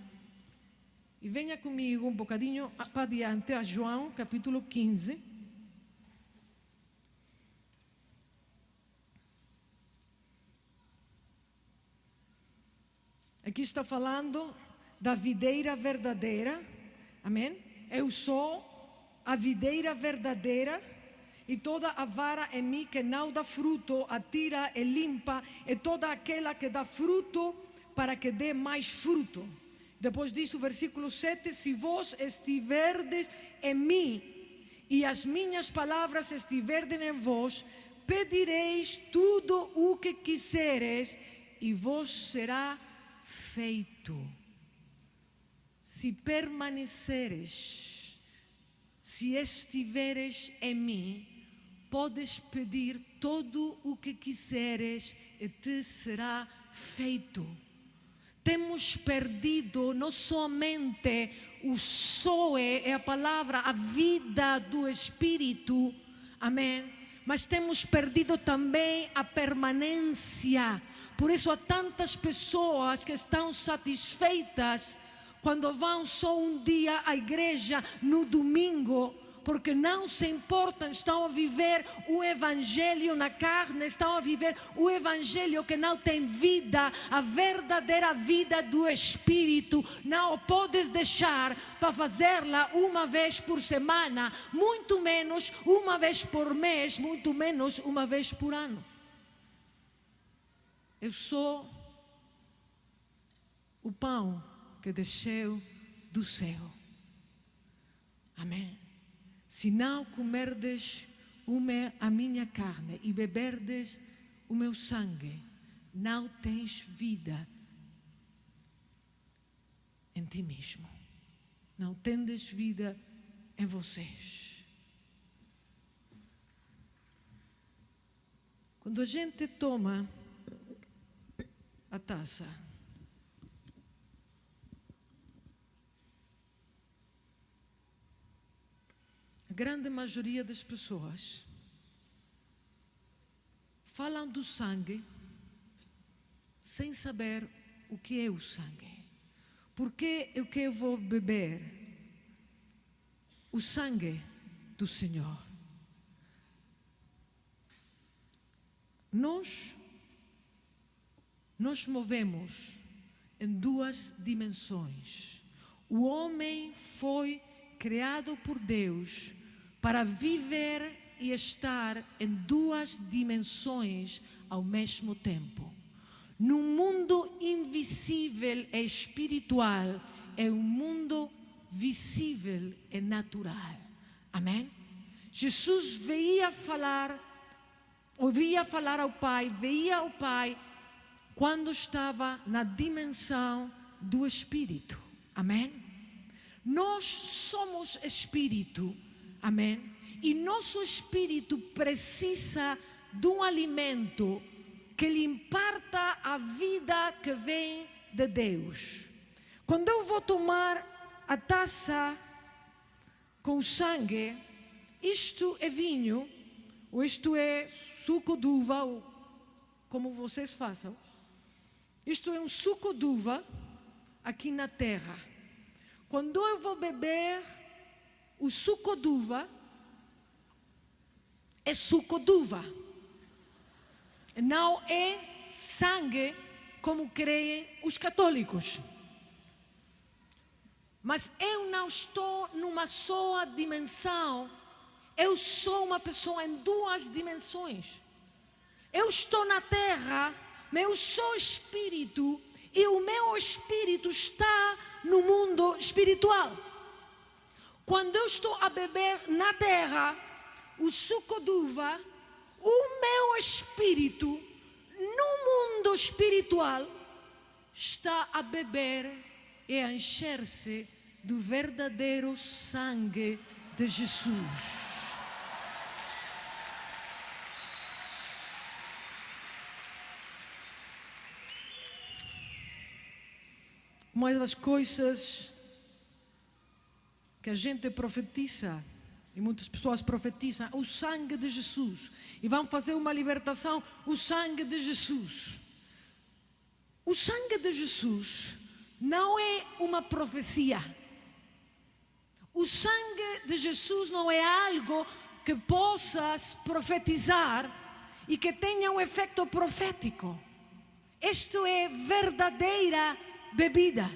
e venha comigo um bocadinho para adiante a João capítulo 15. Aqui está falando da videira verdadeira, amém? Eu sou a videira verdadeira, e toda a vara em mim que não dá fruto, atira e limpa, e toda aquela que dá fruto, para que dê mais fruto. Depois diz o versículo 7, se vós estiverdes em mim, e as minhas palavras estiverem em vós, pedireis tudo o que quiseres, e vos será feito. Se permaneceres, se estiveres em mim, podes pedir tudo o que quiseres e te será feito. Temos perdido não somente o zoe, é a palavra, a vida do Espírito, amém? Mas temos perdido também a permanência. Por isso há tantas pessoas que estão satisfeitas quando vão só um dia à igreja no domingo, porque não se importam, estão a viver o evangelho na carne, estão a viver o evangelho que não tem vida, a verdadeira vida do Espírito. Não podes deixar para fazê-la uma vez por semana, muito menos uma vez por mês, muito menos uma vez por ano. Eu sou o pão que desceu do céu. Amém. Se não comerdes a minha carne e beberdes o meu sangue, não tens vida em ti mesmo. Não tendes vida em vocês. Quando a gente toma a taça, a grande maioria das pessoas falam do sangue sem saber o que é o sangue. Porque eu que vou beber o sangue do Senhor. Nós movemos em duas dimensões. O homem foi criado por Deus para viver e estar em duas dimensões ao mesmo tempo. No mundo invisível e espiritual, é um mundo visível e natural. Amém? Jesus ouvia falar ao Pai, veia ao Pai quando estava na dimensão do Espírito. Amém? Nós somos Espírito. Amém? E nosso Espírito precisa de um alimento que lhe imparta a vida que vem de Deus. Quando eu vou tomar a taça com sangue, isto é vinho, ou isto é suco de uva, ou como vocês façam. Isto é um suco de uva aqui na terra. Quando eu vou beber o suco de uva, é suco de uva. Não é sangue como creem os católicos. Mas eu não estou numa só dimensão. Eu sou uma pessoa em duas dimensões. Eu estou na terra, mas eu sou espírito e o meu espírito está no mundo espiritual. Quando eu estou a beber na terra o suco de uva, o meu espírito no mundo espiritual está a beber e a encher-se do verdadeiro sangue de Jesus. Uma das coisas que a gente profetiza, e muitas pessoas profetizam, o sangue de Jesus. E vão fazer uma libertação, o sangue de Jesus. O sangue de Jesus não é uma profecia. O sangue de Jesus não é algo que possas profetizar e que tenha um efeito profético. Isto é verdadeira bebida.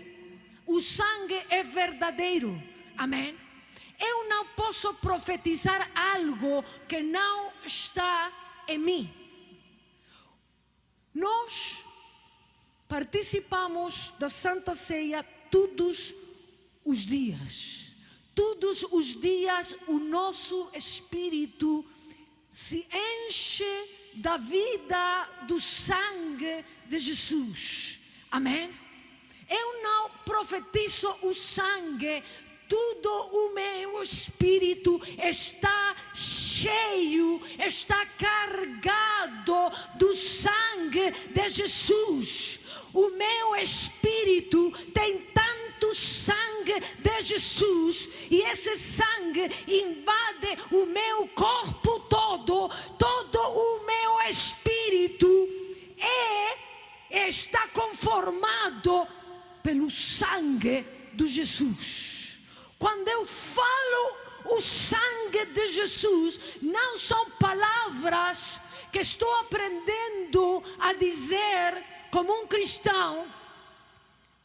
O sangue é verdadeiro. Amém? Eu não posso profetizar algo que não está em mim. Nós participamos da Santa Ceia todos os dias. Todos os dias o nosso espírito se enche da vida do sangue de Jesus. Amém? Eu não profetizo o sangue. Todo o meu espírito está cheio, está carregado do sangue de Jesus. O meu espírito tem tanto sangue de Jesus e esse sangue invade o meu corpo todo. Todo o meu espírito está conformado pelo sangue de Jesus. Quando eu falo o sangue de Jesus, não são palavras que estou aprendendo a dizer como um cristão.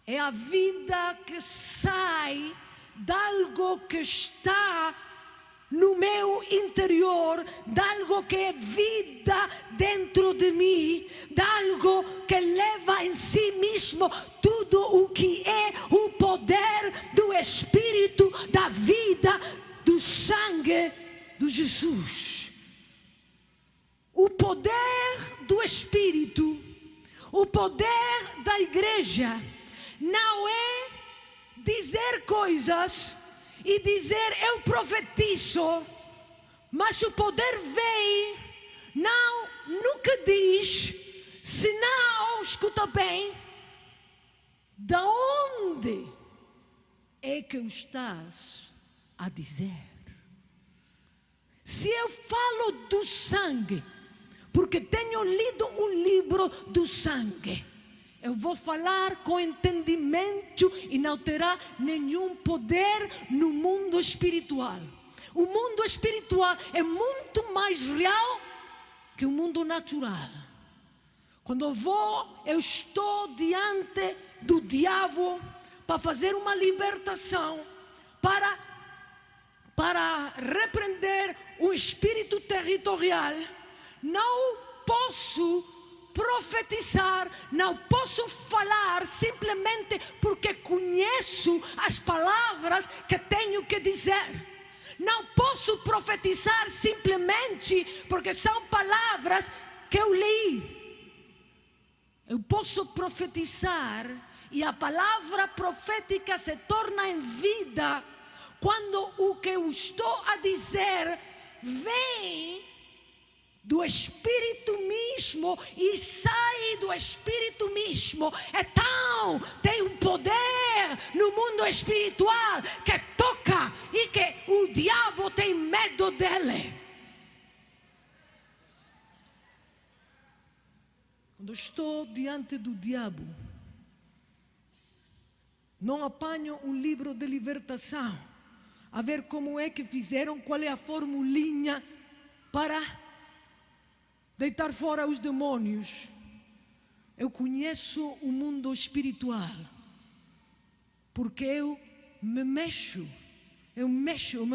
É a vida que sai de algo que está no meu interior, de algo que é vida dentro de mim, de algo que leva em si mesmo tudo o que é o poder do Espírito da vida Jesus, o poder do Espírito, o poder da igreja, não é dizer coisas e dizer eu profetizo, mas o poder vem, nunca diz, senão, escuta bem, da onde é que estás a dizer? Se eu falo do sangue, porque tenho lido um livro do sangue, eu vou falar com entendimento e não terá nenhum poder no mundo espiritual. O mundo espiritual é muito mais real que o mundo natural. Quando eu estou diante do diabo para fazer uma libertação, para repreender o espírito territorial, não posso profetizar, não posso falar simplesmente porque conheço as palavras que tenho que dizer. Não posso profetizar simplesmente porque são palavras que eu li. Eu posso profetizar e a palavra profética se torna em vida quando o que eu estou a dizer vem do Espírito mesmo e sai do Espírito mesmo. Então tem um poder no mundo espiritual que toca e que o diabo tem medo dele. Quando estou diante do diabo, não apanho um livro de libertação a ver como é que fizeram, qual é a formulinha para deitar fora os demônios. Eu conheço o mundo espiritual, porque eu me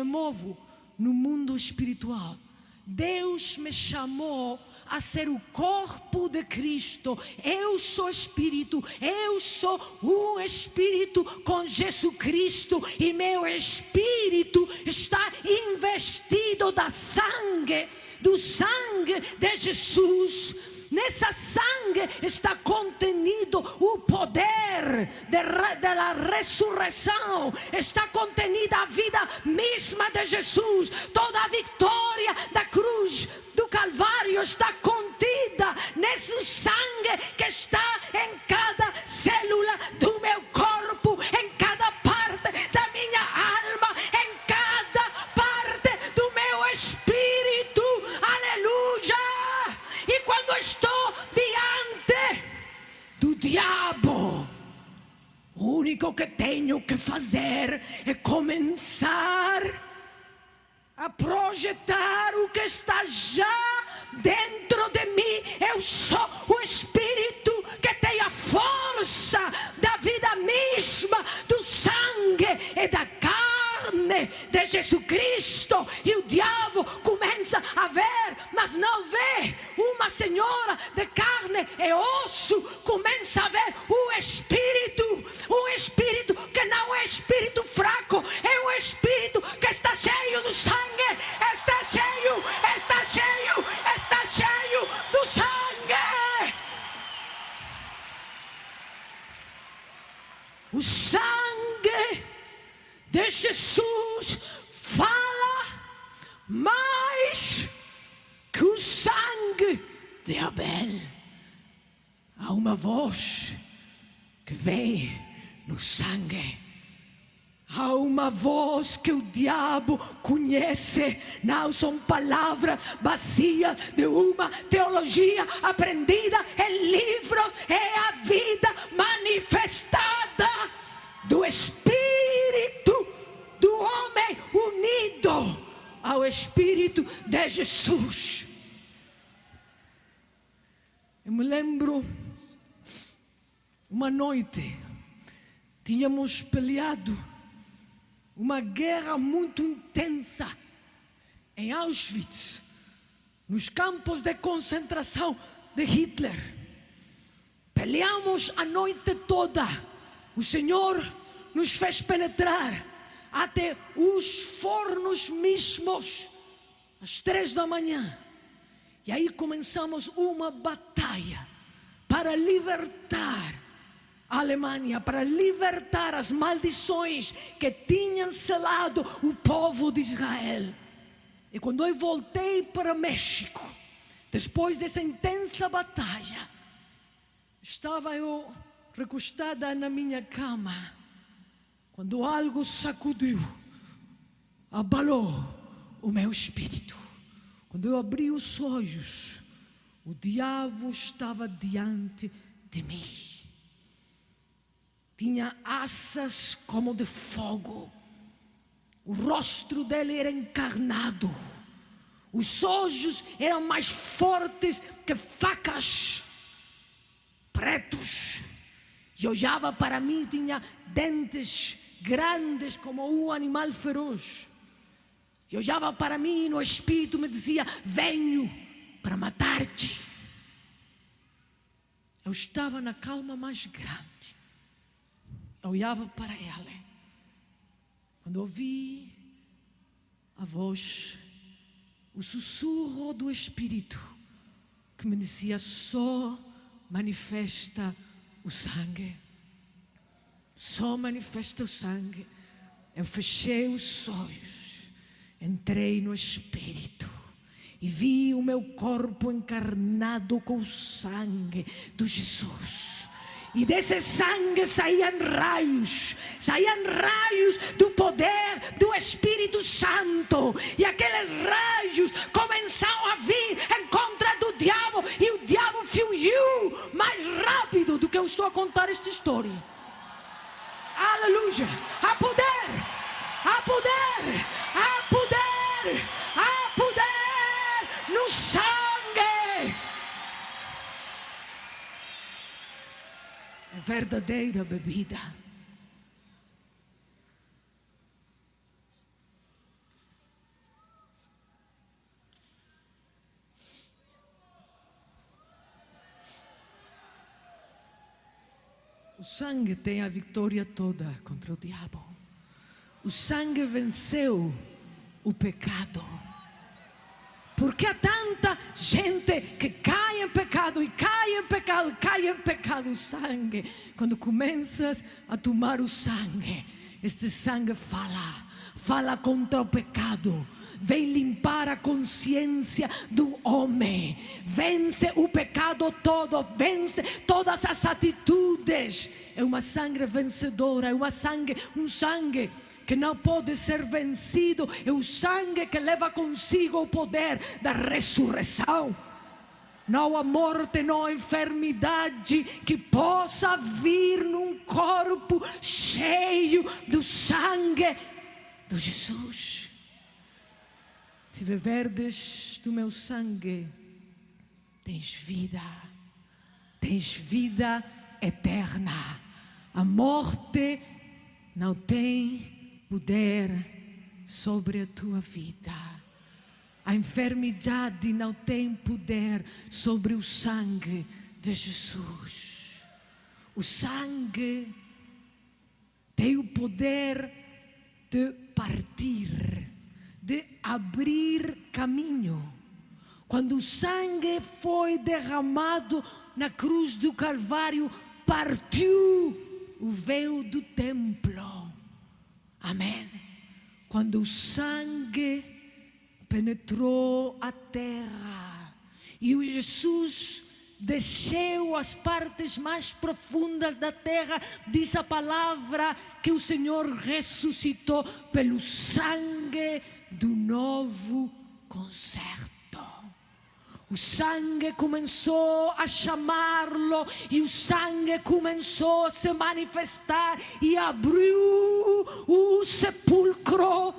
movo no mundo espiritual. Deus me chamou a ser o corpo de Cristo. Eu sou Espírito, eu sou um Espírito com Jesus Cristo, e meu Espírito está investido do sangue de Jesus. Nessa sangue está contenido o poder da ressurreição, está contenida a vida mesma de Jesus. Toda a vitória da cruz do Calvário está contida nesse sangue que está em cada célula do meu corpo, em cada parte da minha alma, em cada parte do meu espírito. Aleluia! E quando estou diante do diabo, o único que tenho que fazer é começar a projetar o que está já dentro de mim. Eu sou o Espírito que tem a força da vida mesma, do sangue e da carne de Jesus Cristo. E o diabo começa a ver, mas não vê uma senhora de carne e osso, começa a ver o Espírito, um Espírito que não é espírito fraco, é um Espírito que está cheio do sangue, está cheio do sangue. O sangue de Jesus fala mais que o sangue de Abel. Há uma voz que vem no sangue. Há uma voz que o diabo conhece. Não são palavras vazias de uma teologia aprendida em livros. É a vida manifestada do Espírito do homem unido ao Espírito de Jesus. Eu me lembro, uma noite, tínhamos peleado uma guerra muito intensa em Auschwitz, nos campos de concentração de Hitler. Peleamos a noite toda. O Senhor nos fez penetrar até os fornos mesmos. às 3 da manhã. E aí começamos uma batalha para libertar a Alemanha, para libertar as maldições que tinham selado o povo de Israel. E quando eu voltei para México, depois dessa intensa batalha, estava eu recostada na minha cama, quando algo sacudiu, abalou o meu espírito. Quando eu abri os olhos, o diabo estava diante de mim. Tinha asas como de fogo. O rosto dele era encarnado. Os olhos eram mais fortes que facas, pretos. E olhava para mim, tinha dentes grandes como um animal feroz. E olhava para mim e no espírito me dizia: venho para matar-te. Eu estava na calma mais grande. Eu olhava para ele. Quando ouvi a voz, o sussurro do espírito que me dizia: só manifesta o sangue. Só manifesta o sangue. Eu fechei os olhos. Entrei no Espírito e vi o meu corpo encarnado com o sangue de Jesus. E desse sangue saíam raios do poder do Espírito Santo. E aqueles raios começaram a vir em contra do diabo. E o diabo fugiu mais rápido do que eu estou a contar esta história. Aleluia! Há poder! Há poder! Há poder! Há poder no sangue! É verdadeira bebida. O sangue tem a vitória toda contra o diabo. O sangue venceu o pecado. Porque há tanta gente que cai em pecado e cai em pecado, cai em pecado. O sangue, quando começas a tomar o sangue, este sangue fala contra o pecado. Vem limpar a consciência do homem. Vence o pecado todo, vence todas as atitudes. É uma sangue vencedora, é um sangue que não pode ser vencido. É o sangue que leva consigo o poder da ressurreição. Não há morte, não há enfermidade que possa vir num corpo cheio do sangue de Jesus. Se beberdes do meu sangue, tens vida eterna. A morte não tem poder sobre a tua vida. A enfermidade não tem poder sobre o sangue de Jesus. O sangue tem o poder de partir, de abrir caminho. Quando o sangue foi derramado na cruz do Calvário, partiu o véu do templo. Amém. Quando o sangue penetrou a terra e o Jesus desceu às partes mais profundas da terra, diz a palavra que o Senhor ressuscitou pelo sangue do novo concerto. O sangue começou a chamá-lo e o sangue começou a se manifestar e abriu o sepulcro.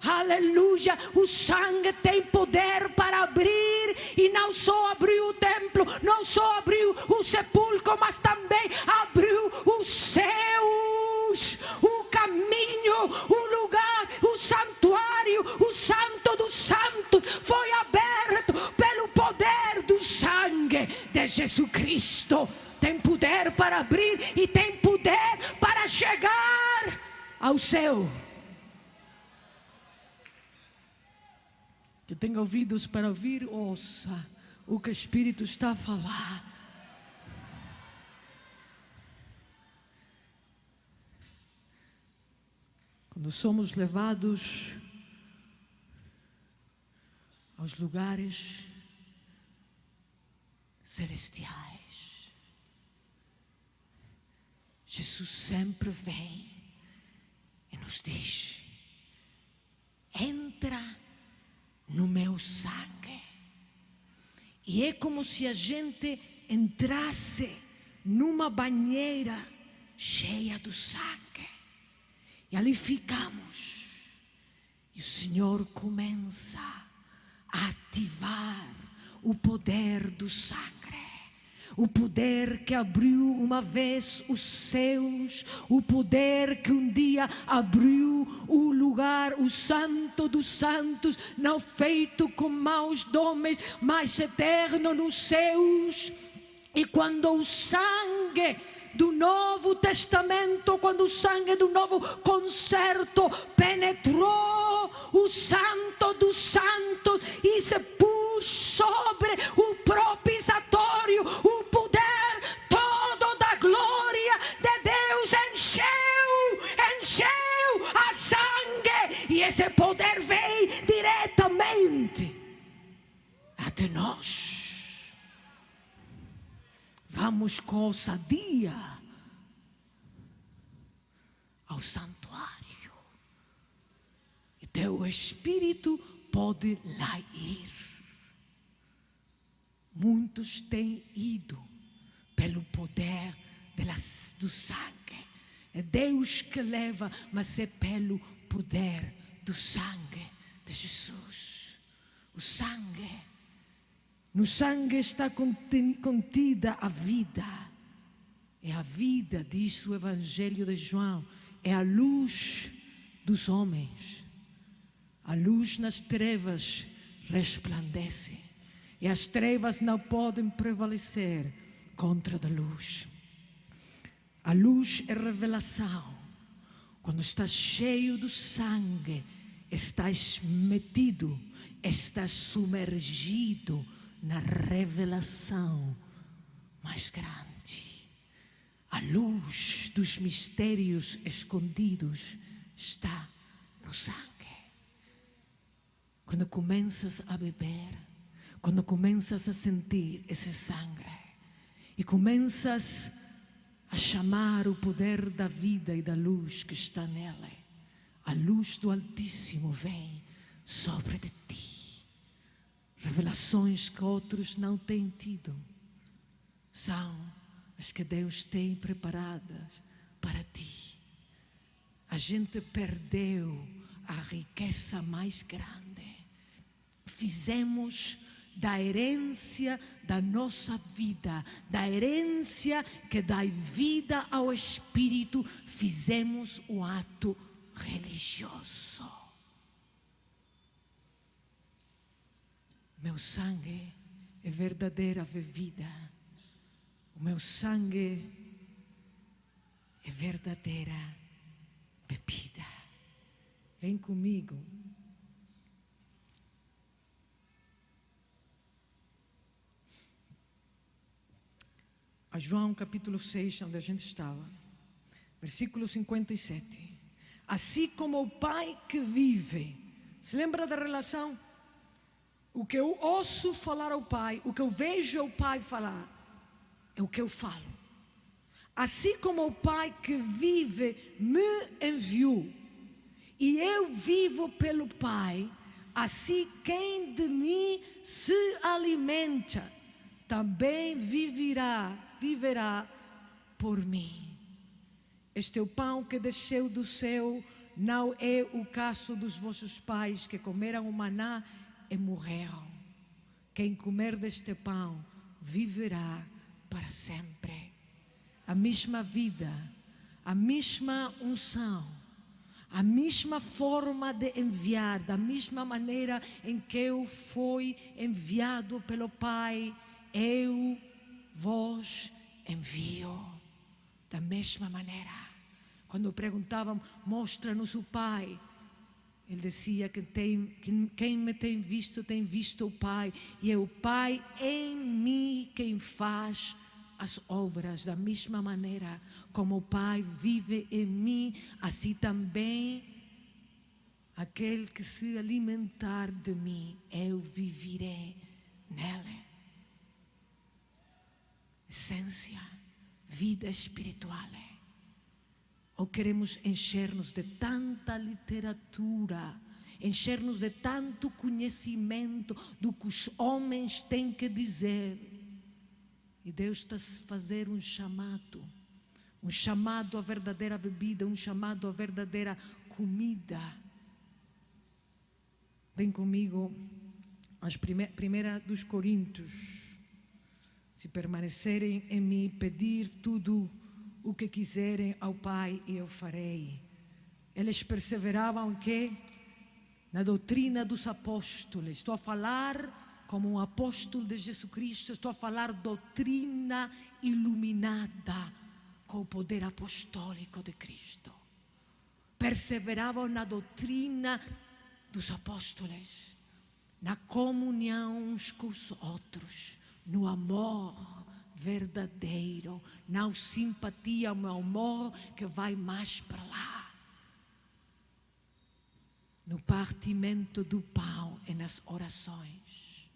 Aleluia, o sangue tem poder para abrir, e não só abriu o templo, não só abriu o sepulcro, mas também abriu os céus, o caminho, o lugar, o santuário, o santo dos santos foi aberto pelo poder do sangue de Jesus Cristo. Tem poder para abrir e tem poder para chegar ao céu. Que tenha ouvidos para ouvir, ouça o que o Espírito está a falar. Quando somos levados aos lugares celestiais, Jesus sempre vem e nos diz: entra no meu sangue. E é como se a gente entrasse numa banheira cheia do sangue. E ali ficamos. E o Senhor começa a ativar o poder do sangue. O poder que abriu uma vez os céus, o poder que um dia abriu o lugar, o santo dos santos, não feito com mãos de homens, mas eterno nos céus. E quando o sangue do Novo Testamento, quando o sangue do novo concerto penetrou o santo dos santos e se pôs sobre o propiciatório, o poder todo da glória de Deus encheu a sangue, e esse poder veio diretamente até nós. Vamos com ousadia ao santuário, e teu Espírito pode lá ir. Muitos têm ido pelo poder do sangue. É Deus que leva, mas é pelo poder do sangue de Jesus. O sangue, no sangue está contida a vida. É a vida, diz o Evangelho de João, é a luz dos homens. A luz nas trevas resplandece, e as trevas não podem prevalecer contra a luz. A luz é revelação. Quando estás cheio do sangue, estás metido, estás submergido na revelação mais grande. A luz dos mistérios escondidos está no sangue. Quando começas a beber, quando começas a sentir esse sangue e começas a chamar o poder da vida e da luz que está nele, a luz do Altíssimo vem sobre de ti. Revelações que outros não têm tido são as que Deus tem preparadas para ti. A gente perdeu a riqueza mais grande. Fizemos da herência da nossa vida, da herência que dá vida ao Espírito, fizemos um ato religioso. Meu sangue é verdadeira bebida. O meu sangue é verdadeira bebida. Vem comigo. A João capítulo 6, onde a gente estava. Versículo 57. Assim como o Pai que vive. Se lembra da relação? O que eu ouço falar ao Pai, o que eu vejo o Pai falar, é o que eu falo. Assim como o Pai que vive me enviou, e eu vivo pelo Pai, assim quem de mim se alimenta, também viverá por mim. Este é o pão que desceu do céu, não é o caso dos vossos pais que comeram o maná e morreram. Quem comer deste pão viverá para sempre. A mesma vida, a mesma unção, a mesma forma de enviar, da mesma maneira em que eu fui enviado pelo Pai, eu vos envio. Da mesma maneira. Quando perguntavam, mostra-nos o Pai, Ele dizia que quem me tem visto o Pai, e é o Pai em mim quem faz as obras. Da mesma maneira como o Pai vive em mim, assim também aquele que se alimentar de mim, eu viverei nele. Essência, vida espiritual. Ou queremos encher-nos de tanta literatura, encher-nos de tanto conhecimento do que os homens têm que dizer. E Deus está a fazer um chamado à verdadeira bebida, um chamado à verdadeira comida. Vem comigo às 1 Coríntios. Se permanecerem em mim, pedir tudo o que quiserem ao Pai, e eu farei. Eles perseveravam em quê? Na doutrina dos apóstolos. Estou a falar como um apóstolo de Jesus Cristo. Estou a falar doutrina iluminada com o poder apostólico de Cristo. Perseveravam na doutrina dos apóstolos, na comunhão uns com os outros, no amor verdadeiro, não simpatia, um amor que vai mais para lá. No partimento do pão e nas orações.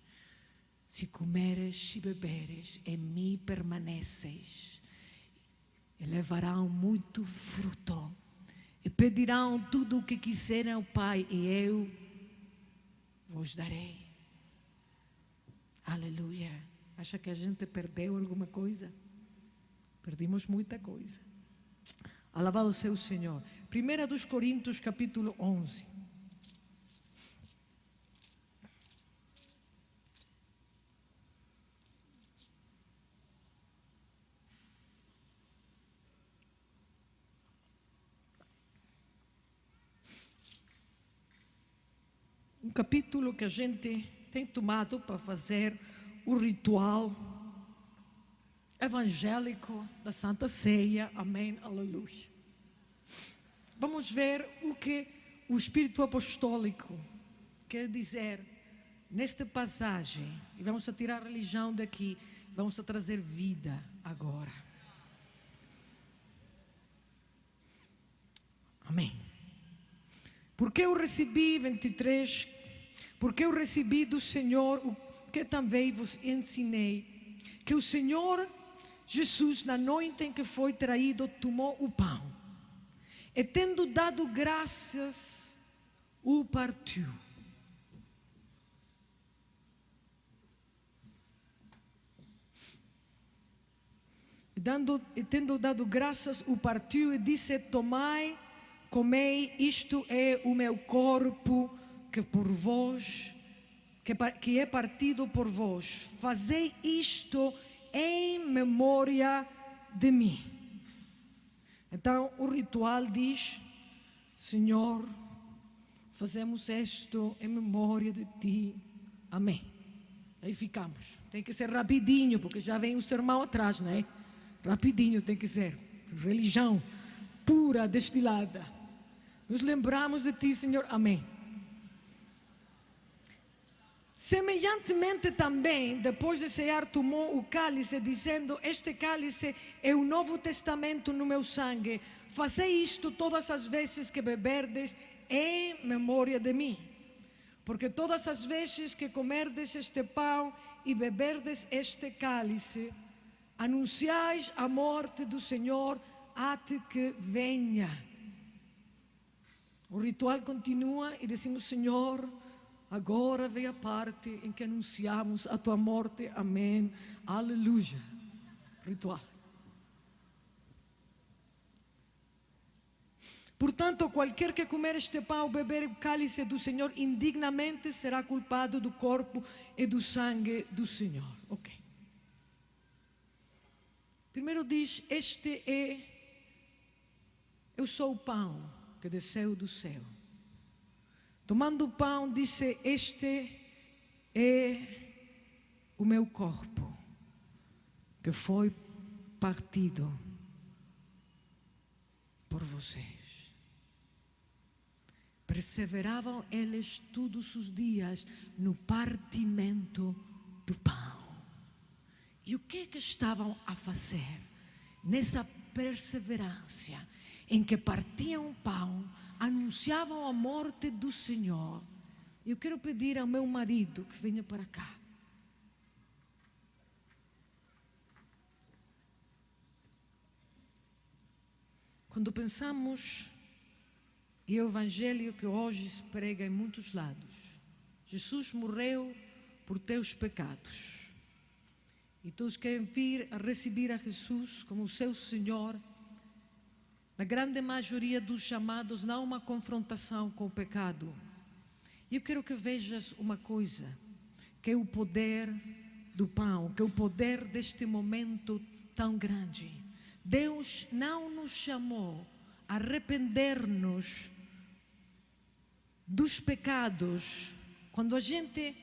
Se comeres, se beberes, em mim permaneces, e levarão muito fruto, e pedirão tudo o que quiserem ao Pai, e eu vos darei. Aleluia. Acha que a gente perdeu alguma coisa? Perdimos muita coisa. Alabado seja o Senhor. 1 Coríntios capítulo 11. Um capítulo que a gente tem tomado para fazer o ritual evangélico da Santa Ceia. Amém, aleluia. Vamos ver o que o Espírito Apostólico quer dizer nesta passagem. E vamos tirar a religião daqui, vamos trazer vida agora. Amém. Porque eu recebi, 23, porque eu recebi do Senhor o que também vos ensinei, que o Senhor Jesus, na noite em que foi traído, tomou o pão, e tendo dado graças, o partiu. E tendo dado graças, o partiu e disse: tomai, comei, isto é o meu corpo, que por vós que é partido por vós. Fazei isto em memória de mim. Então o ritual diz: Senhor, fazemos isto em memória de ti. Amém. Aí ficamos. Tem que ser rapidinho, porque já vem o sermão atrás, não é? Rapidinho tem que ser. Religião pura, destilada. Nos lembramos de ti, Senhor. Amém. Semelhantemente também, depois de cear, tomou o cálice, dizendo: este cálice é o Novo Testamento no meu sangue. Fazei isto todas as vezes que beberdes, em memória de mim. Porque todas as vezes que comerdes este pão e beberdes este cálice, anunciais a morte do Senhor até que venha. O ritual continua e decimos: Senhor, agora vem a parte em que anunciamos a tua morte. Amém. Aleluia. Ritual. Portanto, qualquer que comer este pão ou beber o cálice do Senhor indignamente será culpado do corpo e do sangue do Senhor. Ok. Primeiro diz: eu sou o pão que desceu do céu. Tomando o pão, disse: este é o meu corpo, que foi partido por vocês. perseveravam eles todos os dias no partimento do pão. E o que estavam a fazer? Nessa perseverança em que partiam o pão, anunciavam a morte do Senhor. Eu quero pedir ao meu marido que venha para cá. Quando pensamos e o Evangelho que hoje se prega em muitos lados, Jesus morreu por teus pecados. E todos querem vir a receber a Jesus como o seu Senhor. Na grande maioria dos chamados, não há uma confrontação com o pecado. E eu quero que vejas uma coisa, que é o poder do pão, que é o poder deste momento tão grande. Deus não nos chamou a arrepender-nos dos pecados. Quando a gente,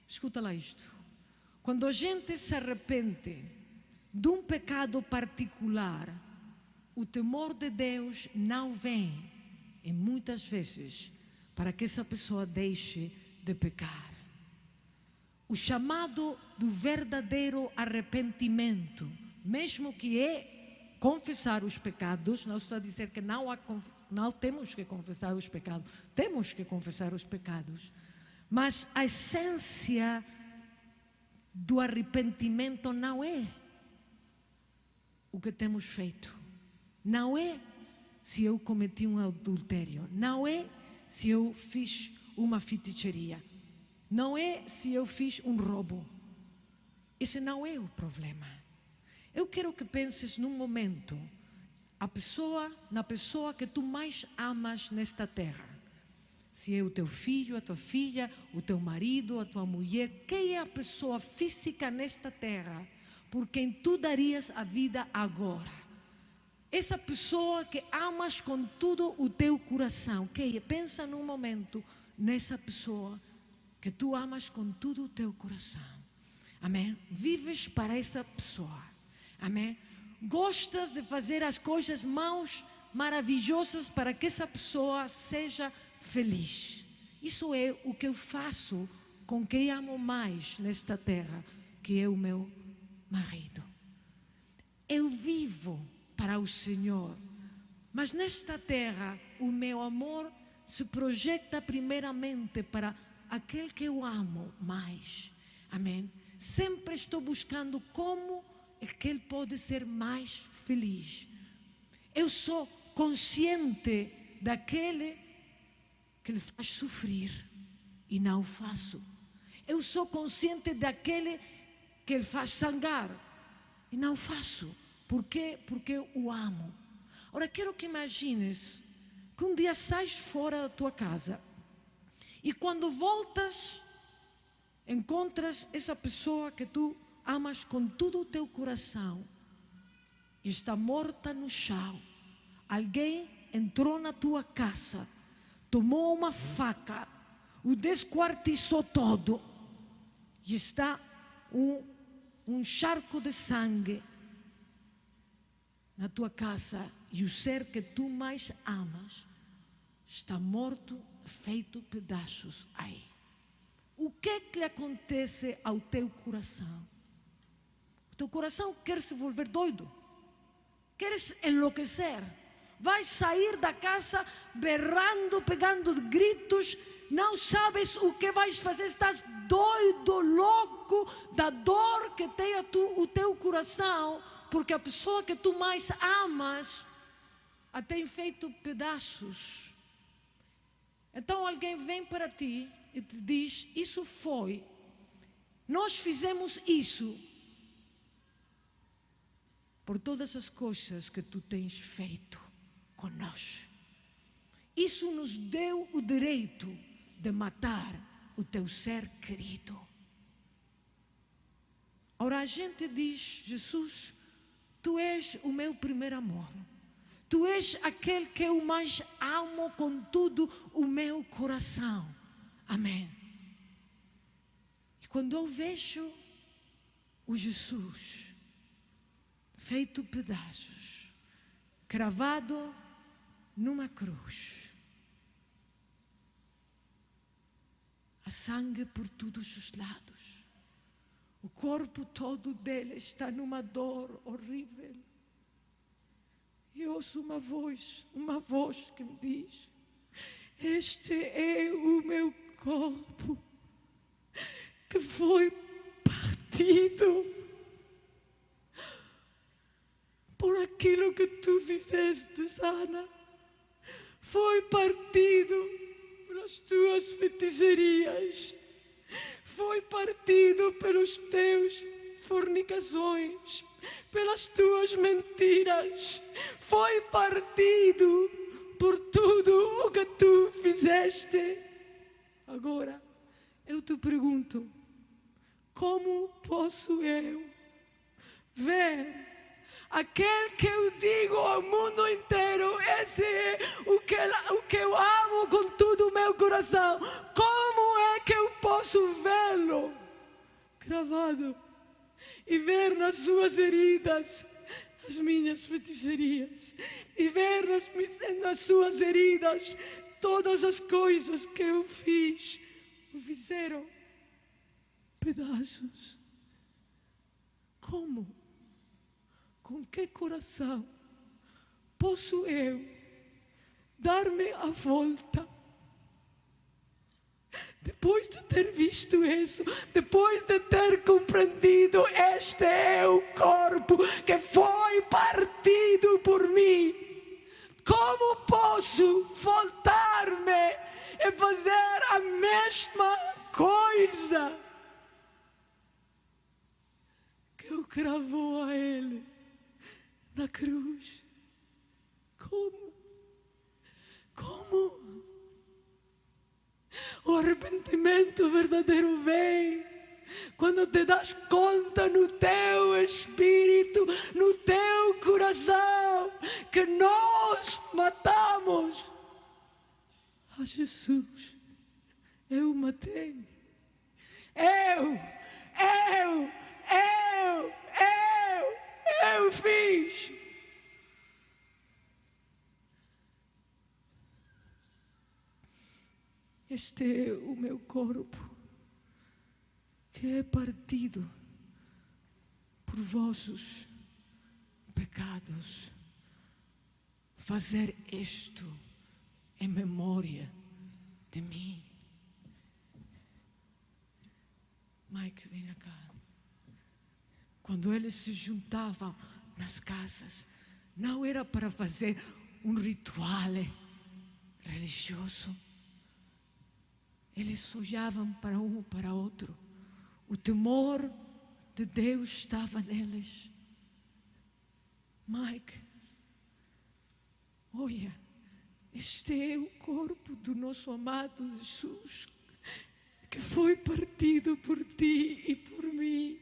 escuta lá isto, quando a gente se arrepende de um pecado particular, o temor de Deus não vem, e muitas vezes, para que essa pessoa deixe de pecar. O chamado do verdadeiro arrependimento, mesmo que é confessar os pecados, não estou a dizer que não temos que confessar os pecados, temos que confessar os pecados, mas a essência do arrependimento não é o que temos feito, não é se eu cometi um adultério, não é se eu fiz uma feitiçaria, não é se eu fiz um roubo. Esse não é o problema. Eu quero que penses num momento na pessoa que tu mais amas nesta terra. Se é o teu filho, a tua filha, o teu marido, a tua mulher, quem é a pessoa física nesta terra por quem tu darias a vida agora? Essa pessoa que amas com todo o teu coração. Quem é? Pensa num momento nessa pessoa que tu amas com todo o teu coração. Amém? Vives para essa pessoa. Amém? Gostas de fazer as coisas maravilhosas para que essa pessoa seja feliz. Isso é o que eu faço com quem amo mais nesta terra, que é o meu marido. Eu vivo para o Senhor, mas nesta terra o meu amor se projeta primeiramente para aquele que eu amo mais. Amém? Sempre estou buscando como é que ele pode ser mais feliz. Eu sou consciente daquele que lhe faz sofrer e não o faço. Eu sou consciente daquele que lhe faz sangrar e não o faço. Por quê? Porque eu o amo. Ora, quero que imagines que um dia sais fora da tua casa e quando voltas encontras essa pessoa que tu amas com todo o teu coração e está morta no chão. Alguém entrou na tua casa, tomou uma faca, o desquartizou todo e está um charco de sangue na tua casa e o ser que tu mais amas está morto, feito pedaços aí. O que é que lhe acontece ao teu coração? O teu coração quer se volver doido, queres enlouquecer, vais sair da casa berrando, pegando gritos, não sabes o que vais fazer, estás doido, louco da dor que tem o teu coração, porque a pessoa que tu mais amas a tem feito pedaços. Então alguém vem para ti e te diz, nós fizemos isso por todas as coisas que tu tens feito conosco. Isso nos deu o direito de matar o teu ser querido. Ora, a gente diz, Jesus, tu és o meu primeiro amor. Tu és aquele que eu mais amo com todo o meu coração. Amém. E quando eu vejo o Jesus feito pedaços, cravado numa cruz, Há sangue por todos os lados. O corpo todo dele está numa dor horrível. E ouço uma voz que me diz: este é o meu corpo que foi partido por aquilo que tu fizeste, Ana. Foi partido pelas tuas feitiçarias. Foi partido pelos teus fornicações, pelas tuas mentiras. Foi partido por tudo o que tu fizeste. Agora, eu te pergunto, como posso eu ver aquele que eu digo ao mundo inteiro, esse é o que eu amo com todo o meu coração? Como é que eu posso vê-lo cravado e ver nas suas heridas as minhas feitiçarias, e ver nas suas heridas todas as coisas que eu fiz, me fizeram pedaços? Como? Com que coração posso eu dar-me a volta? Depois de ter visto isso, depois de ter compreendido, este é o corpo que foi partido por mim, como posso voltar-me e fazer a mesma coisa que eu cravou a ele na cruz? Como? O arrependimento verdadeiro vem quando te das conta no teu espírito, no teu coração, que nós matamos a Jesus. Eu matei. Eu fiz. Este é o meu corpo, que é partido por vossos pecados. Fazer isto em memória de mim. Mike, vem cá. Quando eles se juntavam nas casas, não era para fazer um ritual religioso. Eles olhavam para um para outro. O temor de Deus estava neles. Mike, olha, este é o corpo do nosso amado Jesus, que foi partido por ti e por mim.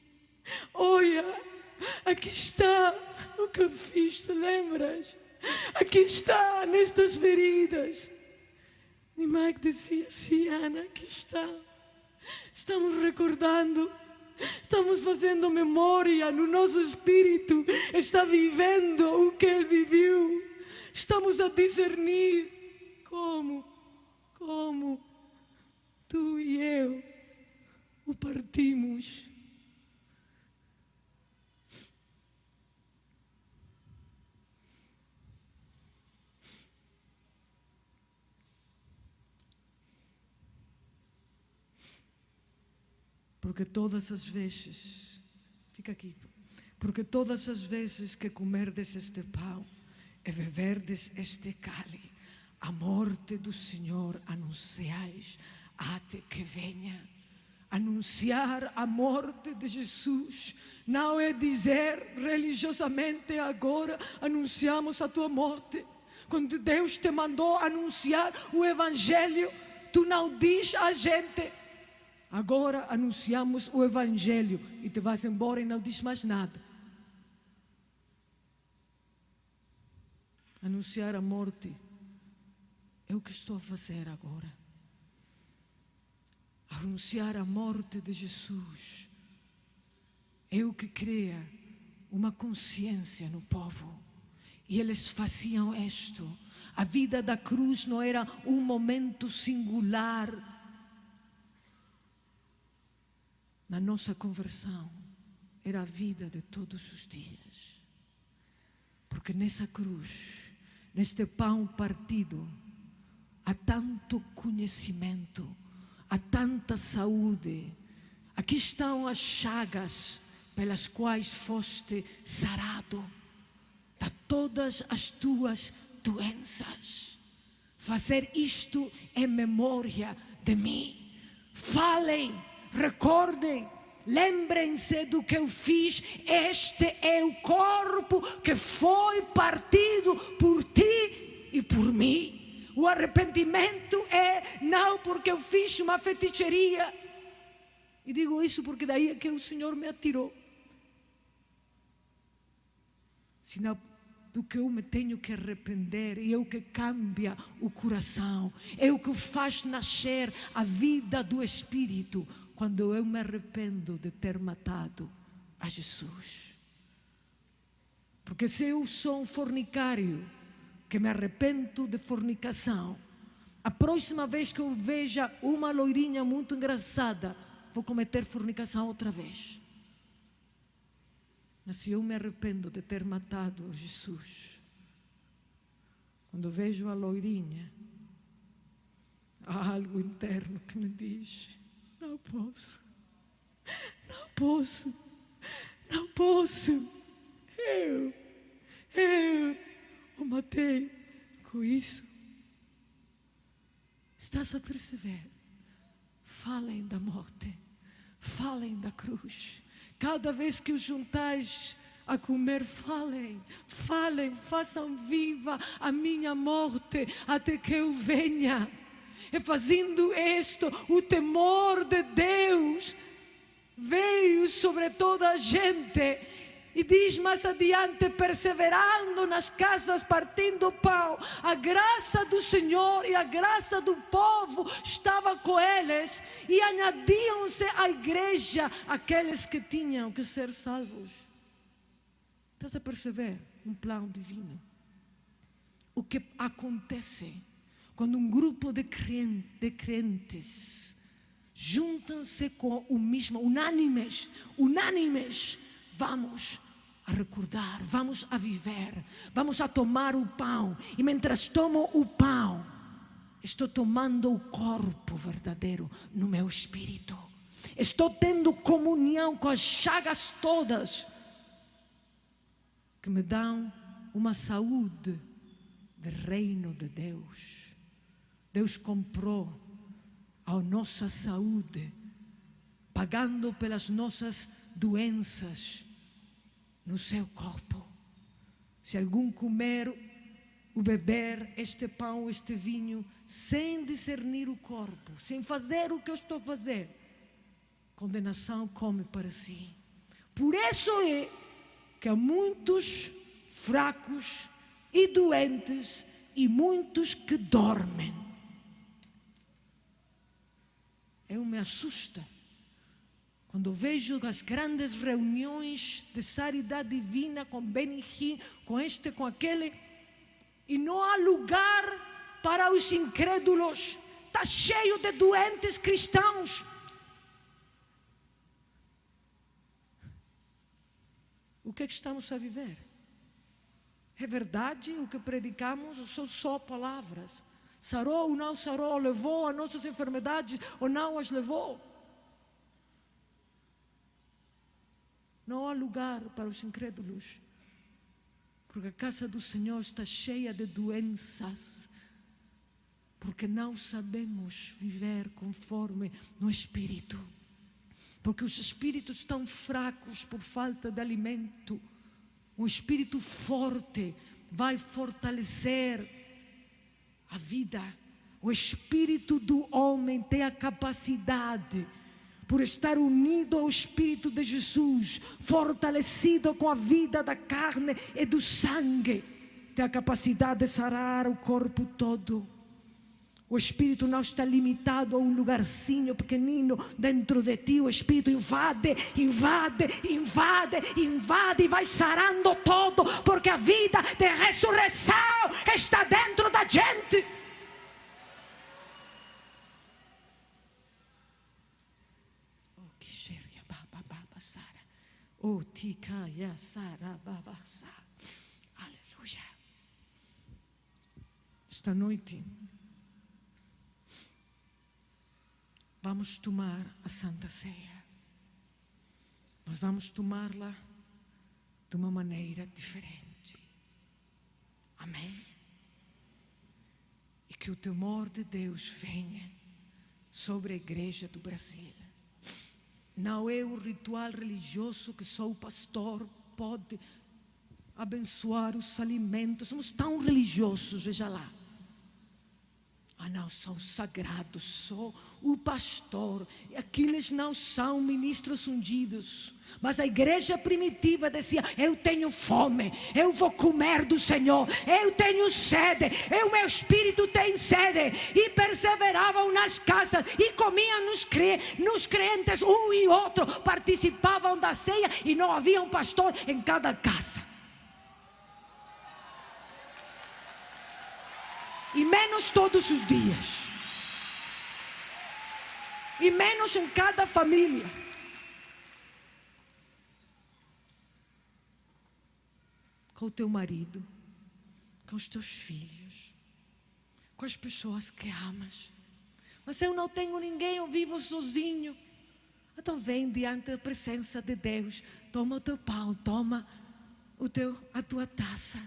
Olha, aqui está o que fiz, te lembras? Aqui está, nestas feridas. E Mike dizia assim: Ana, aqui está. Estamos recordando, estamos fazendo memória no nosso espírito, está vivendo o que ele viveu. Estamos a discernir como tu e eu o partimos. Porque todas as vezes, fica aqui, porque todas as vezes que comerdes este pão e beberdes este cálice, a morte do Senhor anunciais até que venha. Anunciar a morte de Jesus não é dizer religiosamente: agora anunciamos a tua morte. Quando Deus te mandou anunciar o Evangelho, tu não diz a gente: agora anunciamos o Evangelho, e te vais embora e não diz mais nada. Anunciar a morte é o que estou a fazer agora. Anunciar a morte de Jesus é o que cria uma consciência no povo. E eles faziam isto. A vida da cruz não era um momento singular na nossa conversão era a vida de todos os dias. Porque nessa cruz, neste pão partido, há tanto conhecimento, há tanta saúde. Aqui estão as chagas pelas quais foste sarado de todas as tuas doenças. Fazer isto em memória de mim. Falem, recordem, lembrem-se do que eu fiz. Este é o corpo que foi partido por ti e por mim. O arrependimento é não porque eu fiz uma feitiçaria. E digo isso porque daí é que o Senhor me atirou. Senão do que eu me tenho que arrepender, é o que cambia o coração, é o que faz nascer a vida do Espírito, quando eu me arrependo de ter matado a Jesus. Porque se eu sou um fornicário, que me arrependo de fornicação, a próxima vez que eu veja uma loirinha muito engraçada, vou cometer fornicação outra vez. Mas se eu me arrependo de ter matado Jesus, quando vejo a loirinha, há algo interno que me diz: não posso, não posso, não posso. Eu o matei com isso. Estás a perceber? Falem da morte, falem da cruz. Cada vez que os juntais a comer, falem, façam viva a minha morte até que eu venha. E fazendo isto, o temor de Deus veio sobre toda a gente. E diz mais adiante: perseverando nas casas, partindo o pão, a graça do Senhor e a graça do povo estava com eles, e añadiam-se à igreja aqueles que tinham que ser salvos. Estás a perceber um plano divino? O que acontece quando um grupo de crentes juntam-se com o mesmo, unânimes, vamos a recordar, vamos a viver, vamos a tomar o pão. E mientras tomo o pão, estou tomando o corpo verdadeiro no meu espírito. Estou tendo comunhão com as chagas todas que me dão uma saúde do reino de Deus. Deus comprou a nossa saúde, pagando pelas nossas doenças no seu corpo. Se algum comer ou beber este pão, este vinho, sem discernir o corpo, sem fazer o que eu estou a fazer, condenação come para si. Por isso é que há muitos fracos e doentes e muitos que dormem. Eu me assusta quando vejo as grandes reuniões de caridade divina com Benihim, com este, com aquele, e não há lugar para os incrédulos. Está cheio de doentes cristãos. O que é que estamos a viver? É verdade o que predicamos ou são só palavras? Sarou ou não sarou? Levou as nossas enfermidades ou não as levou? Não há lugar para os incrédulos, porque a casa do Senhor está cheia de doenças, porque não sabemos viver conforme no Espírito, porque os espíritos estão fracos por falta de alimento. Um espírito forte vai fortalecer a vida. O espírito do homem tem a capacidade, por estar unido ao Espírito de Jesus, fortalecido com a vida da carne e do sangue, tem a capacidade de sarar o corpo todo. O Espírito não está limitado a um lugarzinho pequenino dentro de ti. O Espírito invade e vai sarando todo, porque a vida de ressurreição está dentro da gente. Oh, que cheia. Oh, tika ya sara babasa. Aleluia. Esta noite vamos tomar a Santa Ceia. Nós vamos tomá-la de uma maneira diferente. Amém? E que o temor de Deus venha sobre a igreja do Brasil. Não é o ritual religioso que só o pastor pode abençoar os alimentos. Somos tão religiosos, veja lá. Não, são sagrados, só o pastor. Aqueles não são ministros ungidos. Mas a igreja primitiva dizia: eu tenho fome, eu vou comer do Senhor, eu tenho sede, o meu espírito tem sede. E perseveravam nas casas e comiam nos crentes, um e outro participavam da ceia e não havia um pastor em cada casa. E menos todos os dias. E menos em cada família. Com o teu marido, com os teus filhos, com as pessoas que amas. Mas eu não tenho ninguém, eu vivo sozinho. Então vem diante da presença de Deus. Toma o teu pão, toma a tua taça.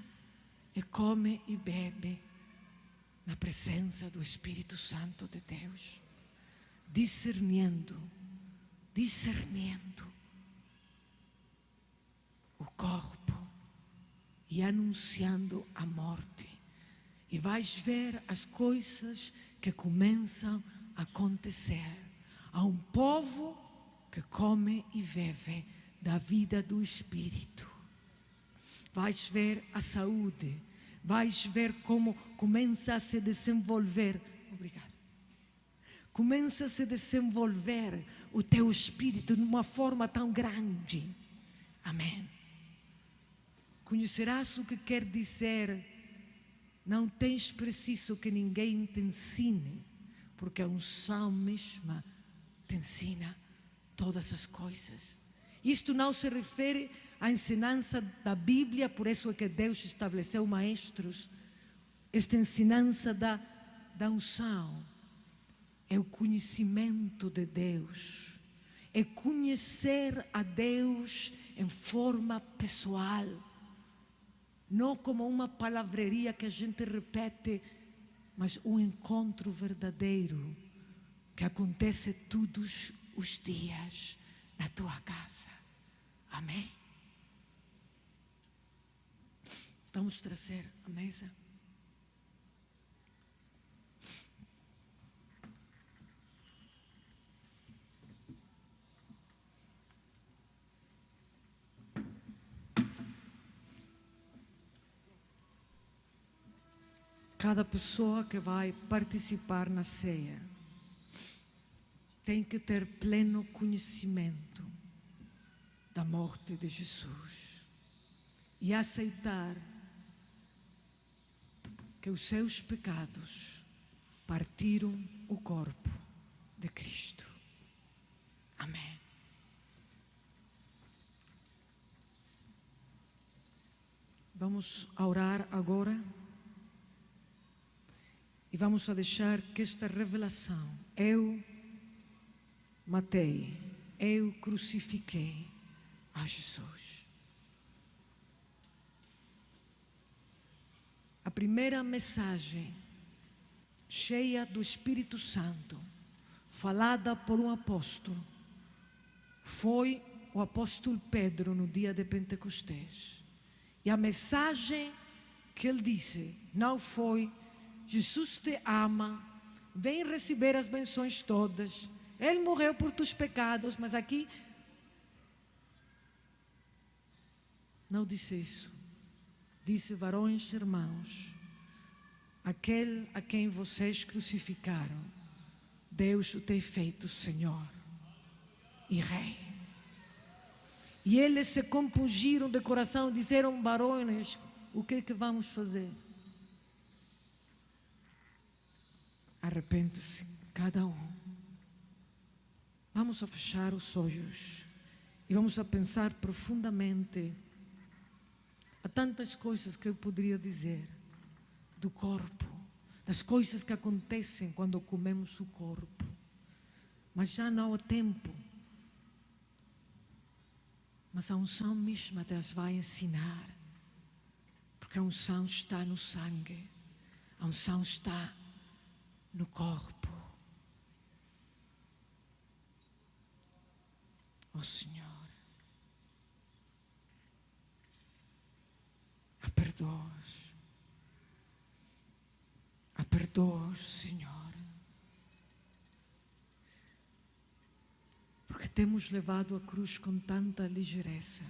E come e bebe na presença do Espírito Santo de Deus. Discernindo o corpo e anunciando a morte. E vais ver as coisas que começam a acontecer. Há um povo que come e bebe da vida do Espírito. Vais ver a saúde. Vais ver como começa a se desenvolver. Obrigada. Começa a se desenvolver o teu espírito de uma forma tão grande. Amém. Conhecerás o que quer dizer: não tens preciso que ninguém te ensine, porque a unção mesma te ensina todas as coisas. Isto não se refere à ensinança da Bíblia, por isso é que Deus estabeleceu maestros. Esta ensinança da unção é o conhecimento de Deus, é conhecer a Deus em forma pessoal. Não como uma palavreria que a gente repete, mas um encontro verdadeiro que acontece todos os dias na tua casa. Amém? Vamos trazer a mesa. Cada pessoa que vai participar na ceia tem que ter pleno conhecimento da morte de Jesus e aceitar que os seus pecados partiram o corpo de Cristo. Amém. Vamos orar agora. E vamos a deixar que esta revelação: eu matei, eu crucifiquei a Jesus. A primeira mensagem cheia do Espírito Santo, falada por um apóstolo, foi o apóstolo Pedro no dia de Pentecostés. E a mensagem que ele disse não foi: Jesus te ama, vem receber as bênçãos todas, Ele morreu por teus pecados. Mas aqui não disse isso. Disse: varões, irmãos, aquele a quem vocês crucificaram, Deus o tem feito Senhor e Rei. E eles se compungiram de coração, disseram: varões, o que é que vamos fazer? Arrepende-se cada um. Vamos a fechar os olhos E vamos a pensar profundamente. Há tantas coisas que eu poderia dizer do corpo, das coisas que acontecem quando comemos o corpo. Mas já não há tempo. Mas a unção mesma te as vai ensinar. Porque a unção está no sangue. A unção está no corpo. Oh Senhor. Perdoa-os. Perdoa-os, Senhor. Porque temos levado a cruz com tanta ligeireza.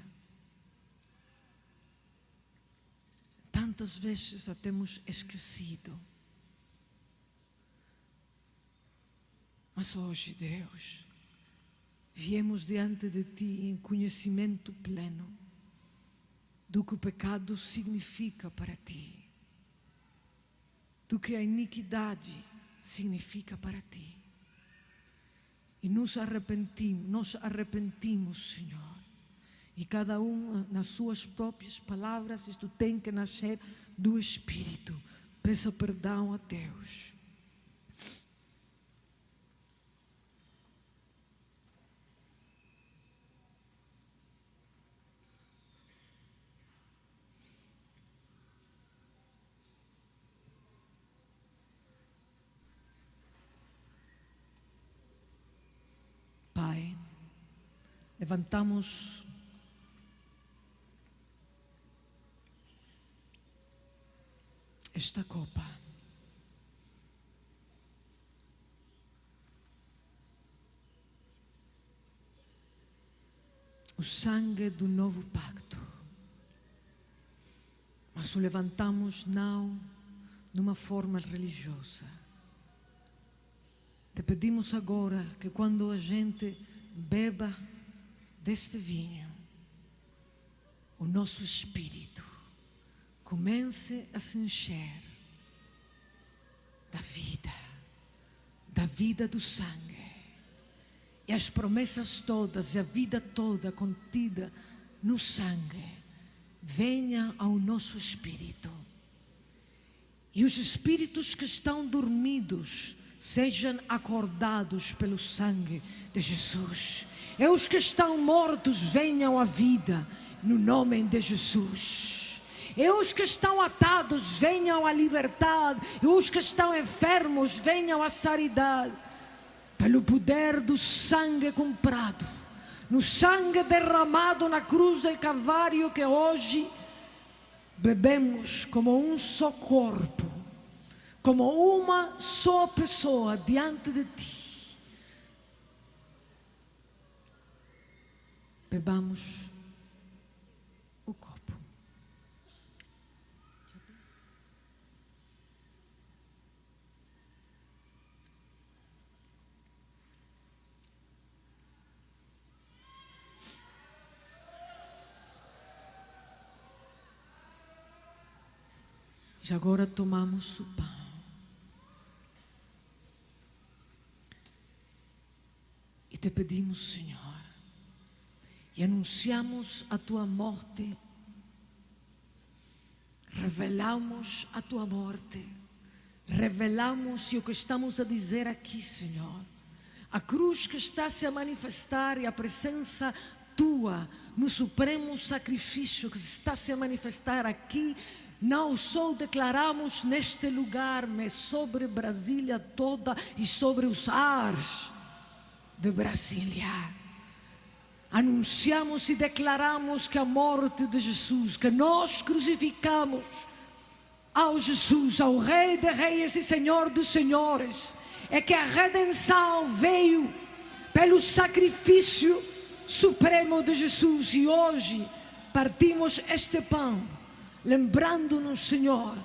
Tantas vezes a temos esquecido. Mas hoje, Deus, viemos diante de Ti em conhecimento pleno do que o pecado significa para Ti, do que a iniquidade significa para Ti. E nos arrepentimos, Senhor. E cada um, nas suas próprias palavras, isto tem que nascer do Espírito. Peça perdão a Deus. Pai, levantamos esta copa. O sangue do novo pacto. Mas o levantamos não numa forma religiosa. Te pedimos agora que quando a gente beba deste vinho, o nosso espírito comece a se encher da vida do sangue. E as promessas todas e a vida toda contida no sangue venha ao nosso espírito. E os espíritos que estão dormidos sejam acordados pelo sangue de Jesus. E os que estão mortos venham à vida no nome de Jesus. E os que estão atados venham à liberdade. E os que estão enfermos venham à sanidade. Pelo poder do sangue comprado, no sangue derramado na cruz do Calvário, que hoje bebemos como um só corpo, como uma só pessoa diante de Ti. Bebamos o copo. E agora tomamos o pão. E te pedimos, Senhor, e anunciamos a Tua morte, revelamos a Tua morte, revelamos e o que estamos a dizer aqui, Senhor, a cruz que está -se a manifestar e a presença Tua no supremo sacrifício que está -se a manifestar aqui. Não só declaramos neste lugar, mas sobre Brasília toda e sobre os ares de Brasília. Anunciamos e declaramos que a morte de Jesus, que nós crucificamos ao Jesus, ao Rei de Reis e Senhor dos Senhores, é que a redenção veio pelo sacrifício supremo de Jesus. E hoje partimos este pão, lembrando-nos, Senhor,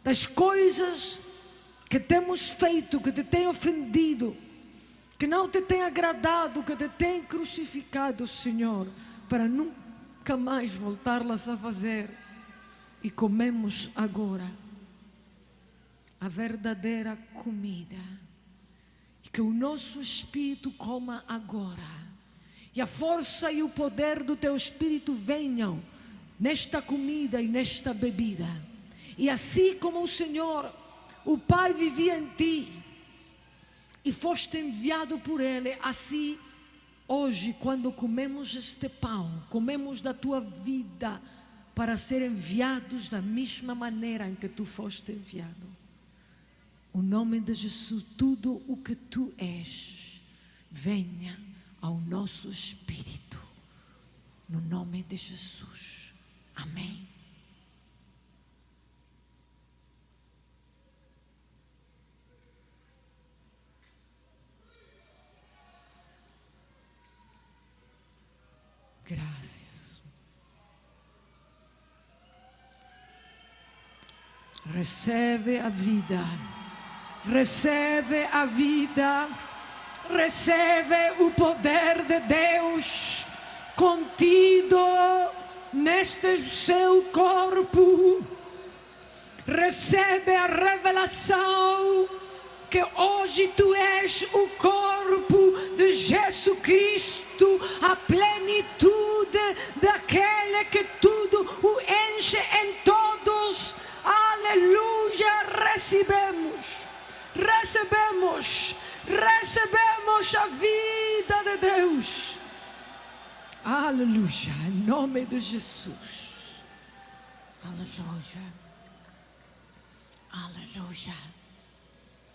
das coisas que temos feito, que te têm ofendido, que não te têm agradado, que te têm crucificado, Senhor, para nunca mais voltá-las a fazer. E comemos agora a verdadeira comida. E que o nosso espírito coma agora. E a força e o poder do Teu Espírito venham nesta comida e nesta bebida. E assim como o Senhor, o Pai vivia em Ti e foste enviado por Ele, assim hoje, quando comemos este pão, comemos da Tua vida para ser enviados da mesma maneira em que Tu foste enviado. O nome de Jesus, tudo o que Tu és, venha ao nosso espírito, no nome de Jesus. Amém. Graças. Recebe a vida, recebe a vida, recebe o poder de Deus contido neste seu corpo. Recebe a revelação que hoje tu és o corpo de Jesus Cristo, a plenitude daquele que tudo o enche em todos. Aleluia, recebemos a vida de Deus. Aleluia, em nome de Jesus. Aleluia, aleluia,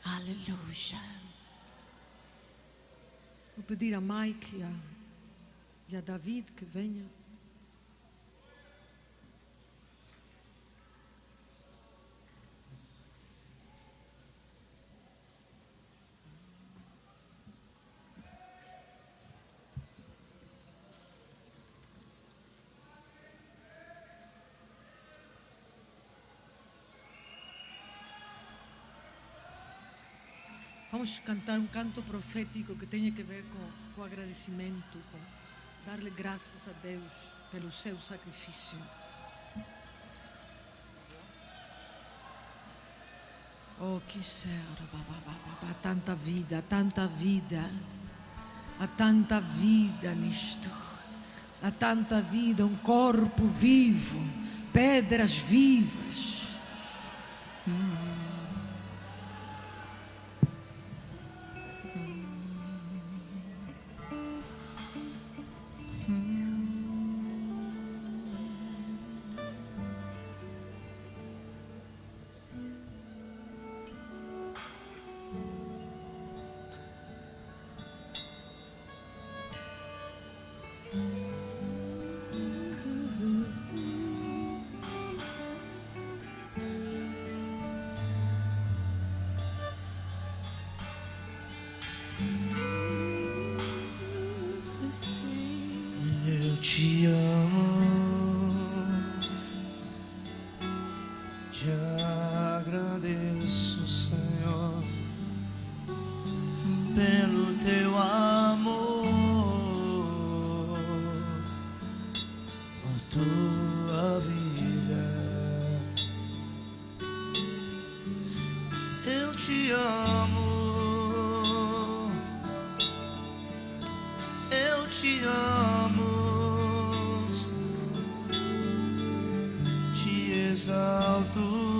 aleluia. Vou pedir a Mike e a David que venham. Vamos cantar um canto profético que tenha a ver com agradecimento, com dar-lhe graças a Deus pelo seu sacrifício. Oh, que céu, tanta vida, tanta vida, há tanta vida nisto, há tanta vida, um corpo vivo, pedras vivas. Eu te amo, te agradeço, Senhor, pelo teu amor, por tua vida. Eu te amo, eu te amo, Senhor, te exalto.